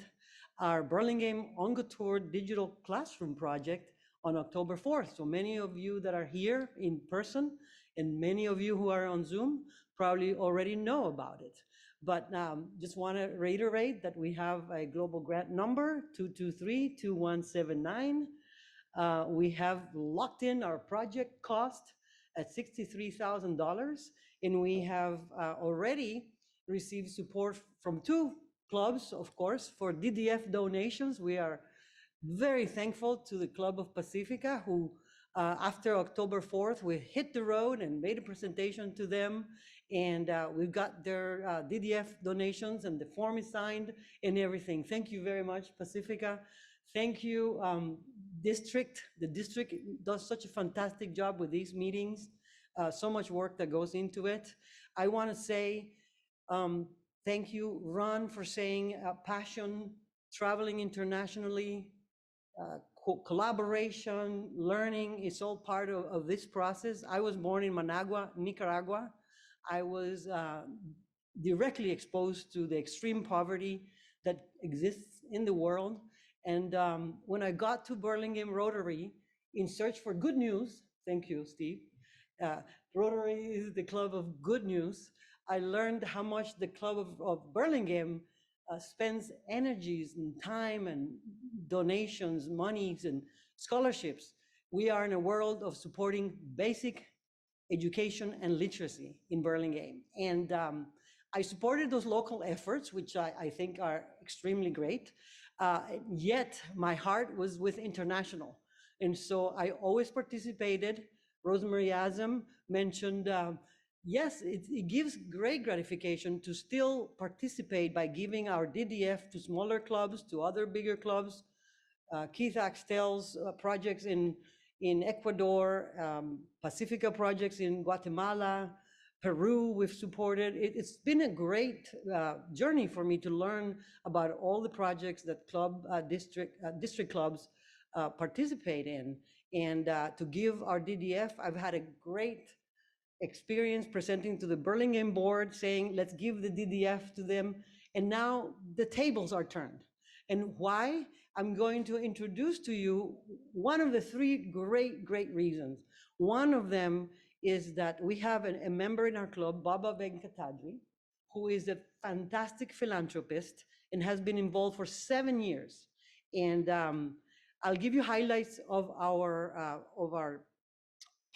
U: our Burlingame On Tour digital classroom project on October 4th. So many of you that are here in person and many of you who are on Zoom probably already know about it. But just want to reiterate that we have a global grant number, 223-2179. We have locked in our project cost at $63,000, and we have already received support from 2 clubs, of course, for DDF donations. We are very thankful to the Club of Pacifica, who After October 4th, we hit the road and made a presentation to them. And we've got their DDF donations and the form is signed and everything. Thank you very much, Pacifica. Thank you, district. The district does such a fantastic job with these meetings. So much work that goes into it. I want to say thank you, Ron, for saying passion, traveling internationally, collaboration, learning is all part of this process. I was born in Managua, Nicaragua. I was directly exposed to the extreme poverty that exists in the world. And when I got to Burlingame Rotary in search for good news, thank you, Steve. Rotary is the club of good news. I learned how much the club of Burlingame spends energies and time and donations, monies and scholarships. We are in a world of supporting basic education and literacy in Burlingame. And I supported those local efforts, which I think are extremely great. Yet my heart was with international. And so I always participated. Rosemary Azam mentioned, yes, it gives great gratification to still participate by giving our DDF to smaller clubs, to other bigger clubs. Keith Axtell's projects in Ecuador, Pacifica projects in Guatemala, Peru, we've supported. It's been a great journey for me to learn about all the projects that district clubs participate in. And to give our DDF, I've had a great experience presenting to the Burlingame board saying, let's give the DDF to them. And now the tables are turned. And why? I'm going to introduce to you one of the three great reasons. One of them is that we have a member in our club, Baba Venkatadri, who is a fantastic philanthropist and has been involved for 7 years. And I'll give you highlights of our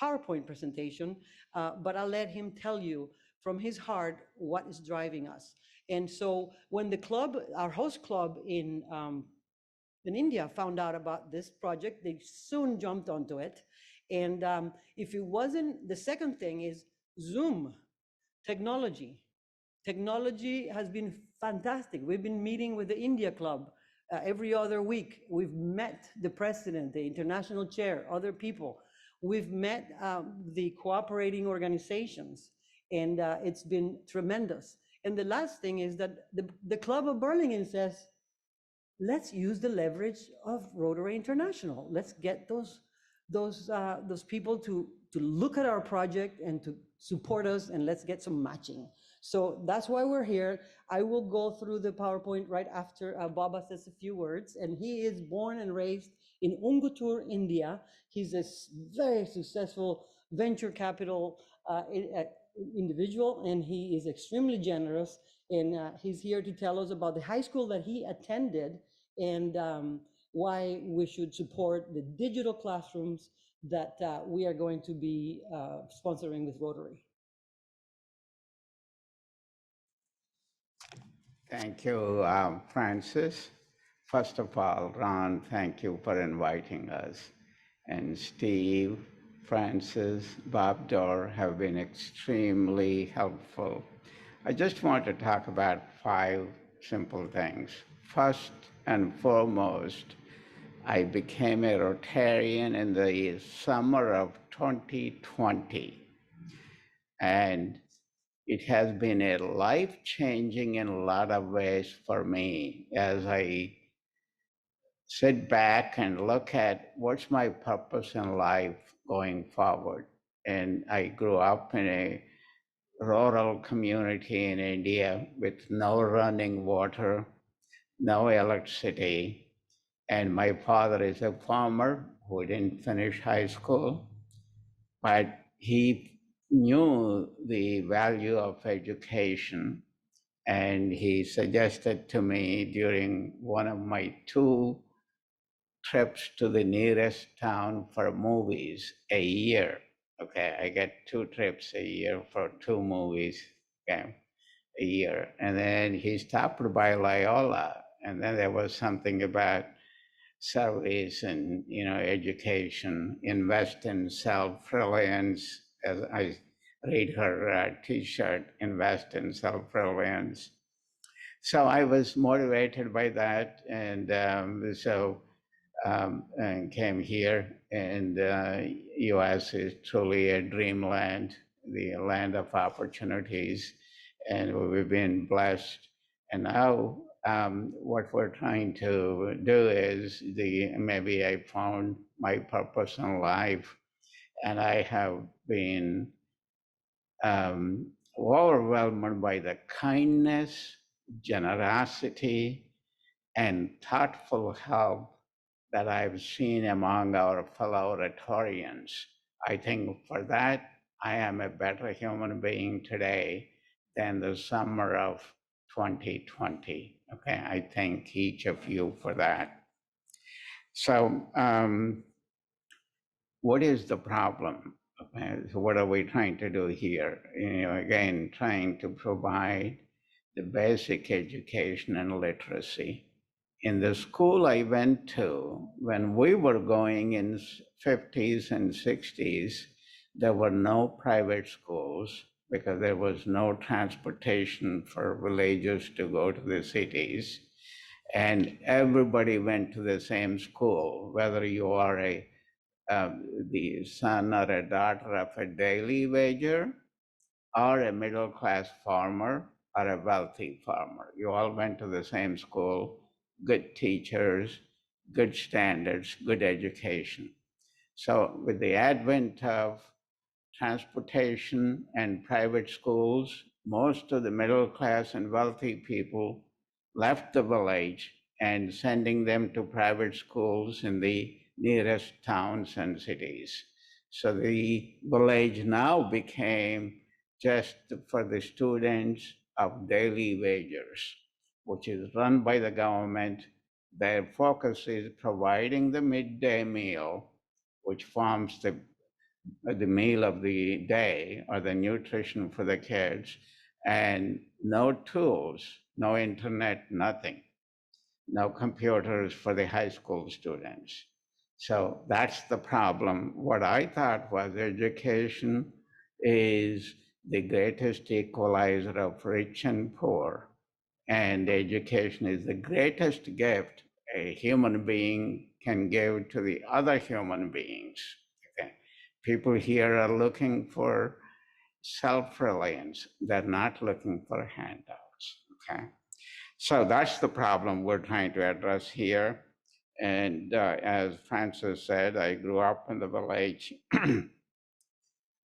U: PowerPoint presentation, but I'll let him tell you from his heart what is driving us. And so when the club, our host club in India found out about this project, they soon jumped onto it. And if it wasn't, the second thing is Zoom technology. Technology has been fantastic. We've been meeting with the India Club every other week. We've met the president, the international chair, other people. We've met the cooperating organizations, and it's been tremendous. And the last thing is that the Club of Burlingame says, let's use the leverage of Rotary International. Let's get those people to look at our project and to support us, and let's get some matching. So that's why we're here. I will go through the PowerPoint right after Baba says a few words. And he is born and raised in Ungutur, India. He's a very successful venture capital individual, and he is extremely generous. And he's here to tell us about the high school that he attended and why we should support the digital classrooms that we are going to be sponsoring with Rotary.
B: Thank you, Francis. First of all, Ron, thank you for inviting us. And Steve, Francis, Bob Dorr have been extremely helpful. I just want to talk about 5 simple things. First and foremost, I became a Rotarian in the summer of 2020. And it has been a life-changing in a lot of ways for me as I sit back and look at what's my purpose in life going forward. And I grew up in a rural community in India with no running water, no electricity. And my father is a farmer who didn't finish high school, but he knew the value of education. And he suggested to me during one of my 2 trips to the nearest town for movies a year. Okay, I get 2 trips a year for 2 movies, okay, a year. And then he stopped by Loyola, and then there was something about service and, education, invest in self-reliance, as I read her t-shirt, invest in self-reliance. So I was motivated by that, and and came here. And U.S. is truly a dreamland, the land of opportunities, and we've been blessed. And now what we're trying to do is maybe I found my purpose in life, and I have been overwhelmed by the kindness, generosity, and thoughtful help that I've seen among our fellow Rotarians. I think for that, I am a better human being today than the summer of 2020. Okay, I thank each of you for that. So, what is the problem? So what are we trying to do here? Again, trying to provide the basic education and literacy. In the school I went to, when we were going in 50s and 60s, there were no private schools because there was no transportation for villagers to go to the cities. And everybody went to the same school, whether you are the son or a daughter of a daily wager, or a middle-class farmer, or a wealthy farmer. You all went to the same school, good teachers, good standards, good education. So with the advent of transportation and private schools, most of the middle class and wealthy people left the village and sending them to private schools in the nearest towns and cities. So the village now became just for the students of daily wagers, which is run by the government. Their focus is providing the midday meal, which forms the meal of the day or the nutrition for the kids, and no tools, no internet, nothing, no computers for the high school students. So that's the problem. What I thought was education is the greatest equalizer of rich and poor, and education is the greatest gift a human being can give to the other human beings. Okay. People here are looking for self-reliance. They're not looking for handouts. Okay. So that's the problem we're trying to address here. And as Francis said, I grew up in the village.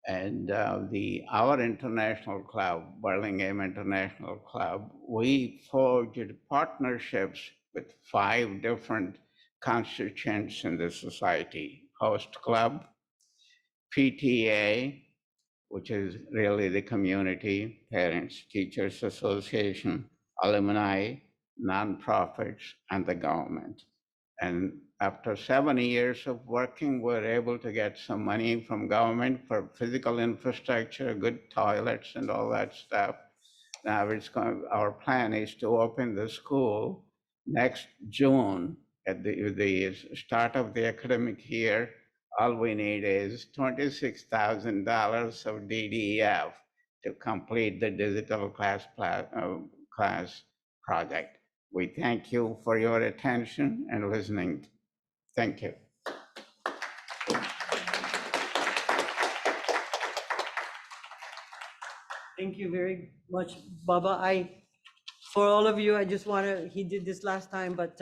B: And our international club, Burlingame International Club, we forged partnerships with 5 different constituents in the society: Host Club, PTA, which is really the community, Parents Teachers Association, alumni, nonprofits, and the government. And after 7 years of working, we're able to get some money from government for physical infrastructure, good toilets and all that stuff. Now our plan is to open the school next June at the start of the academic year. All we need is $26,000 of DDF to complete the digital class project. We thank you for your attention and listening. Thank you.
U: Thank you very much, Baba. For all of you, I just want to, he did this last time, but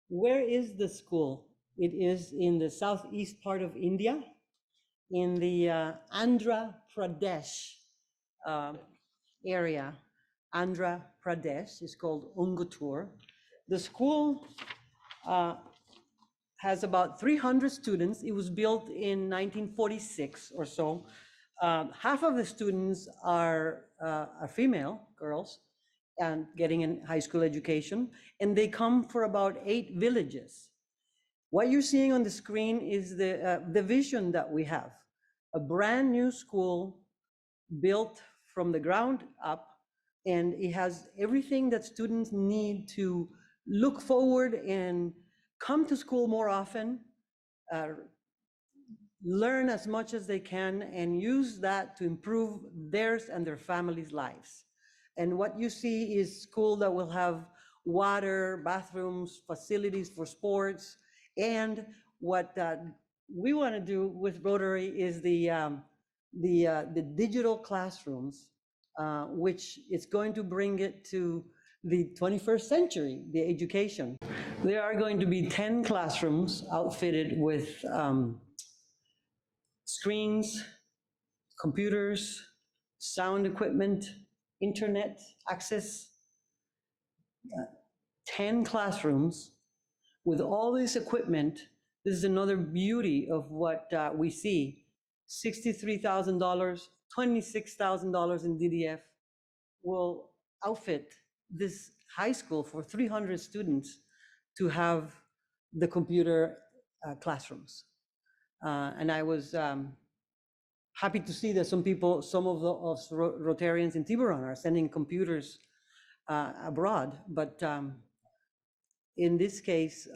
U: where is the school? It is in the southeast part of India, in the Andhra Pradesh area. Andhra Pradesh is called Ungutur. The school has about 300 students. It was built in 1946 or so. Half of the students are female girls and getting a high school education, and they come for about 8 villages. What you're seeing on the screen is the vision that we have. A brand new school built from the ground up, and it has everything that students need to look forward and come to school more often, learn as much as they can, and use that to improve theirs and their families' lives. And what you see is school that will have water, bathrooms, facilities for sports. And what we want to do with Rotary is the digital classrooms, which is going to bring it to the 21st century, the education. There are going to be 10 classrooms outfitted with screens, computers, sound equipment, internet access, 10 classrooms with all this equipment. This is another beauty of what we see. $63,000, $26,000 in DDF will outfit this high school for 300 students to have the computer classrooms. And I was happy to see that some of the Rotarians in Tiburon are sending computers abroad, but in this case,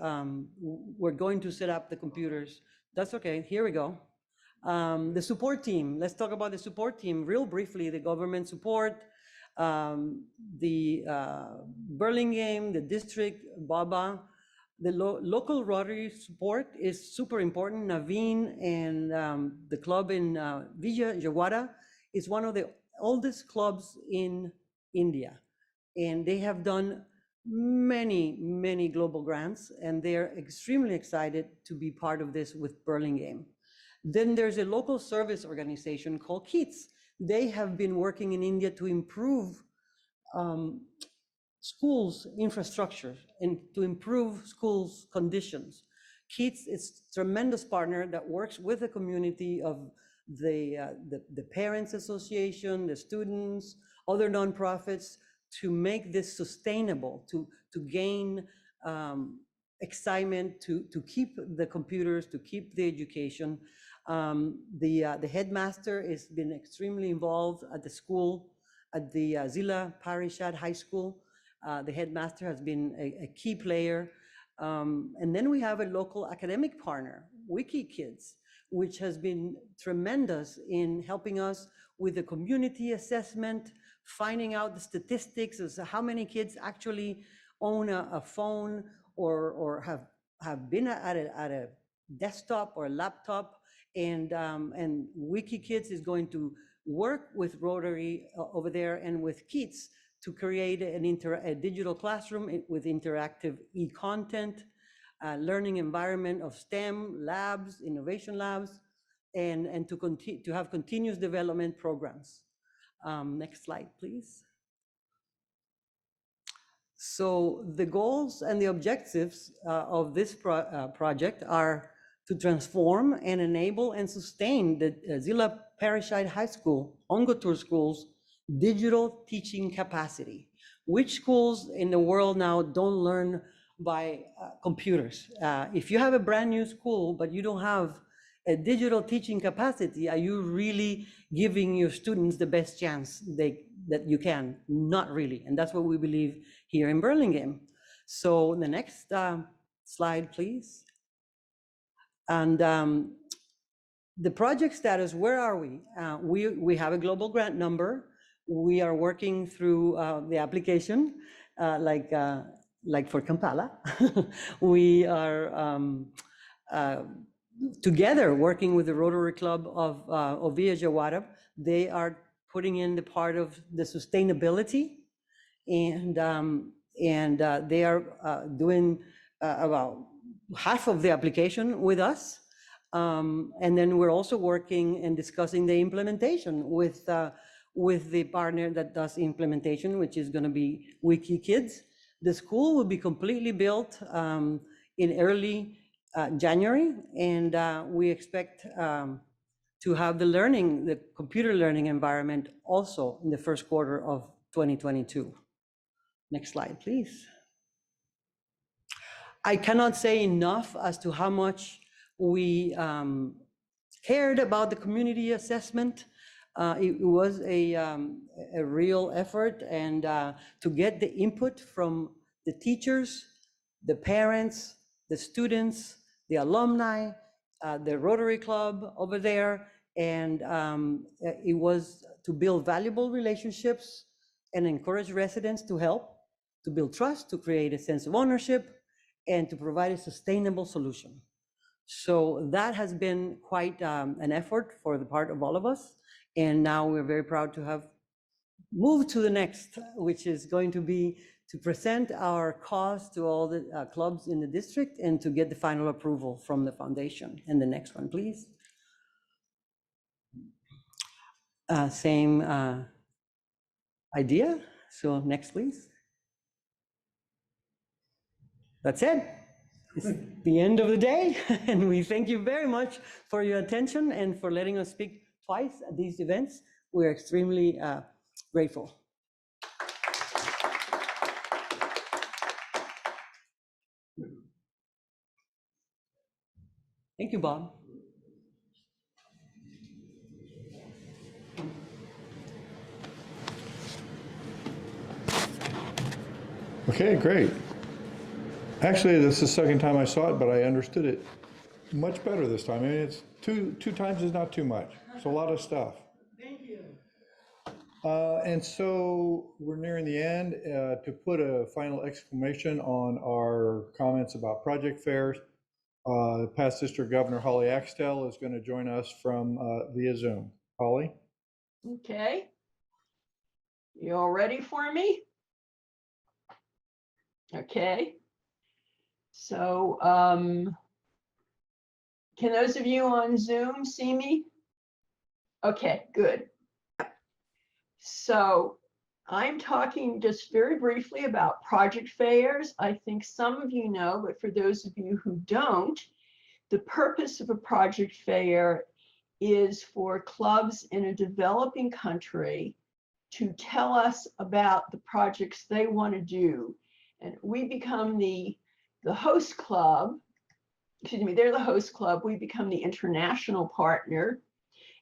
U: we're going to set up the computers. That's okay, here we go. The support team, let's talk about the support team real briefly. The government support, the Burlingame, the district, BABA, the local Rotary support is super important. Naveen and the club in Vijayawada is one of the oldest clubs in India. And they have done many, many global grants, and they're extremely excited to be part of this with Burlingame. Then there's a local service organization called KEATS. They have been working in India to improve schools' infrastructure and to improve schools' conditions. KEATS is a tremendous partner that works with the community of the Parents Association, the students, other nonprofits, to make this sustainable, to gain excitement, to keep the computers, to keep the education. The headmaster has been extremely involved at the school, at the Zilla Parishad High School. The headmaster has been a key player. And then we have a local academic partner, WikiKids, which has been tremendous in helping us with the community assessment, finding out the statistics as to how many kids actually own a phone or have been at a desktop or a laptop. And WikiKids is going to work with Rotary over there and with KEATS to create a digital classroom with interactive e-content, learning environment of STEM labs, innovation labs, and to have continuous development programs. Next slide, please. So the goals and the objectives of this project are to transform and enable and sustain the Zilla Parishad High School, Ongotur schools, digital teaching capacity. Which schools in the world now don't learn by computers? If you have a brand new school, but you don't have a digital teaching capacity, are you really giving your students the best chance that you can? Not really. And that's what we believe here in Burlingame. So the next slide, please. And the project status, where are we? We have a global grant number. We are working through the application, like for Kampala. We are together working with the Rotary Club of Vijayawada. They are putting in the part of the sustainability, and they are doing about half of the application with us. And then we're also working and discussing the implementation with the partner that does implementation, which is going to be WikiKids. The school will be completely built in early January, and we expect to have the computer learning environment also in the first quarter of 2022. Next slide, please. I cannot say enough as to how much we cared about the community assessment. It was a real effort, and to get the input from the teachers, the parents, the students, the alumni, the Rotary Club over there. And it was to build valuable relationships and encourage residents to help, to build trust, to create a sense of ownership, and to provide a sustainable solution. So that has been quite an effort for the part of all of us. And now we're very proud to have moved to the next, which is going to be to present our cause to all the clubs in the district and to get the final approval from the foundation. And the next one, please. Same idea. So next, please. That's it. It's the end of the day. And we thank you very much for your attention and for letting us speak twice at these events. We're extremely grateful. Thank you, Bob.
A: Okay, great. Actually, this is the second time I saw it, but I understood it much better this time. I mean, it's two times is not too much. It's a lot of stuff.
U: Thank you.
A: And so we're nearing the end. To put a final exclamation on our comments about project fairs, past District Governor Holly Axtell is going to join us from via Zoom. Holly?
D: Okay. You all ready for me? Okay. So can those of you on Zoom see me? Okay, good. So I'm talking just very briefly about project fairs. I think some of you know, but for those of you who don't, the purpose of a project fair is for clubs in a developing country to tell us about the projects they want to do. And we become the host club, excuse me, they're the host club, we become the international partner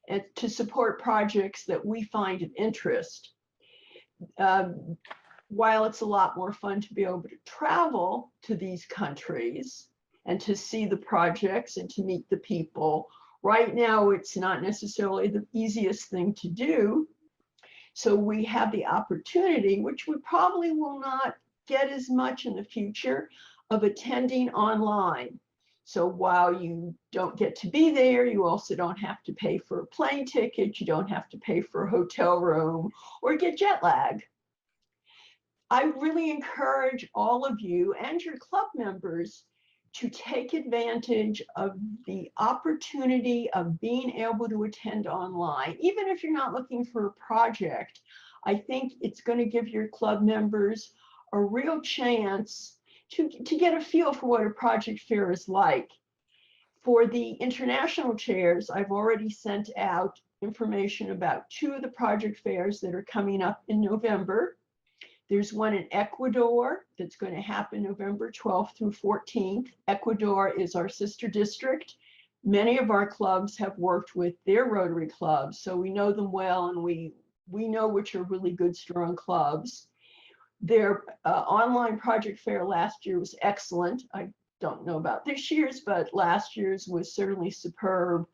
D: and to support projects that we find of interest. While it's a lot more fun to be able to travel to these countries and to see the projects and to meet the people, right now it's not necessarily the easiest thing to do. So we have the opportunity, which we probably will not get as much in the future, of attending online. So while you don't get to be there, you also don't have to pay for a plane ticket, you don't have to pay for a hotel room or get jet lag. I really encourage all of you and your club members to take advantage of the opportunity of being able to attend online. Even if you're not looking for a project, I think it's going to give your club members a real chance to get a feel for what a project fair is like. For the international chairs, I've already sent out information about 2 of the project fairs that are coming up in November. There's one in Ecuador that's going to happen November 12th through 14th. Ecuador is our sister district. Many of our clubs have worked with their Rotary clubs, so we know them well, and we know which are really good, strong clubs. Their online project fair last year was excellent. I don't know about this year's, but last year's was certainly superb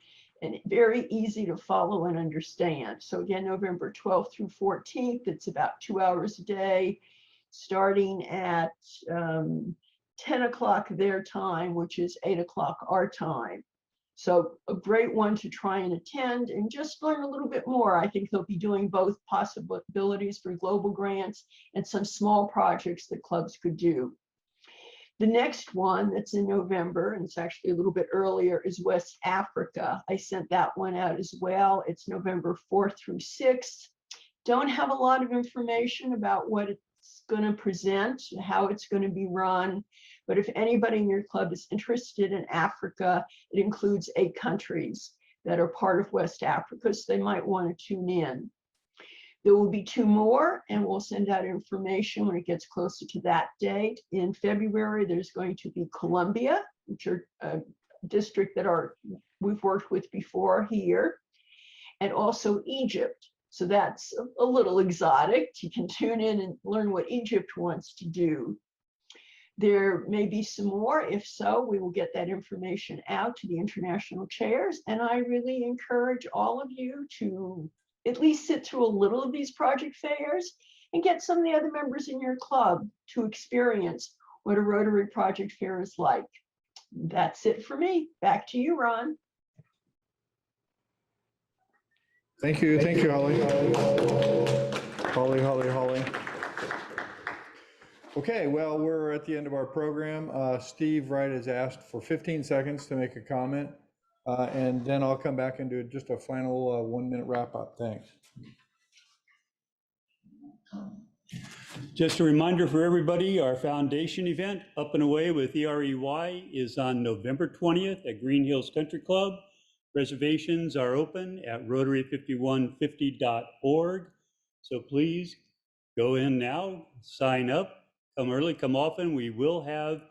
D: and very easy to follow and understand. So again, November 12th through 14th, it's about 2 hours a day, starting at 10 o'clock their time, which is 8 o'clock our time. So a great one to try and attend and just learn a little bit more. I think they'll be doing both possibilities for global grants and some small projects that clubs could do. The next one that's in November, and it's actually a little bit earlier, is West Africa. I sent that one out as well. It's November 4th through 6th. Don't have a lot of information about what it's going to present, how it's going to be run. But if anybody in your club is interested in Africa, it includes 8 countries that are part of West Africa, so they might want to tune in. There will be 2 more, and we'll send out information when it gets closer to that date. In February, there's going to be Colombia, which are a district that we've worked with before here, and also Egypt. So that's a little exotic. You can tune in and learn what Egypt wants to do. There may be some more. If so, we will get that information out to the international chairs. And I really encourage all of you to at least sit through a little of these project fairs and get some of the other members in your club to experience what a Rotary project fair is like. That's it for me. Back to you, Ron.
A: Thank you, Holly. Holly. Okay, well, we're at the end of our program. Steve Wright has asked for 15 seconds to make a comment, and then I'll come back and do just a final 1-minute wrap up. Thanks.
T: Just a reminder for everybody, our foundation event, Up and Away with EREY, is on November 20th at Green Hills Country Club. Reservations are open at rotary5150.org. So please go in now, sign up, come early, come often. We will have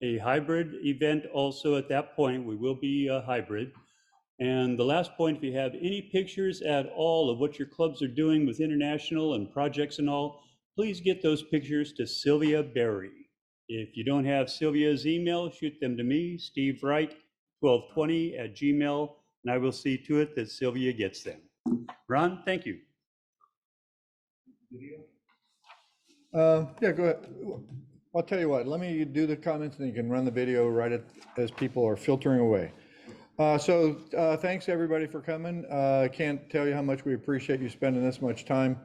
T: a hybrid event also at that point. We will be a hybrid. And the last point, if you have any pictures at all of what your clubs are doing with international and projects and all, please get those pictures to Sylvia Berry. If you don't have Sylvia's email, shoot them to me, Steve Wright, 1220@gmail.com, and I will see to it that Sylvia gets them. Ron, thank you.
A: Yeah, go ahead. I'll tell you what, let me do the comments and you can run the video right as people are filtering away. Thanks everybody for coming. I can't tell you how much we appreciate you spending this much time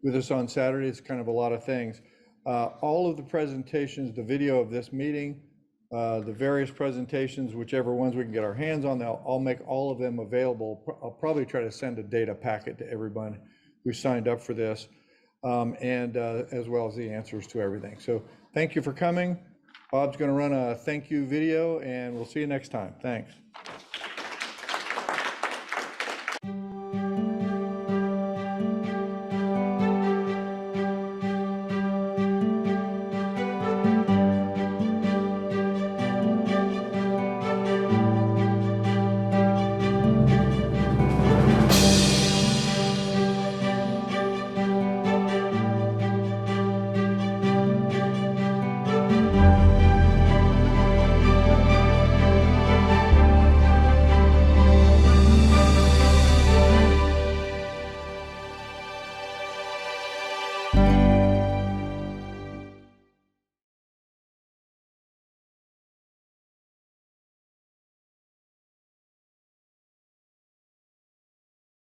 A: with us on Saturday. It's kind of a lot of things. All of the presentations, the video of this meeting, the various presentations, whichever ones we can get our hands on, I'll make all of them available. I'll probably try to send a data packet to everyone who signed up for this, and as well as the answers to everything. So thank you for coming. Bob's going to run a thank you video, and we'll see you next time. Thanks.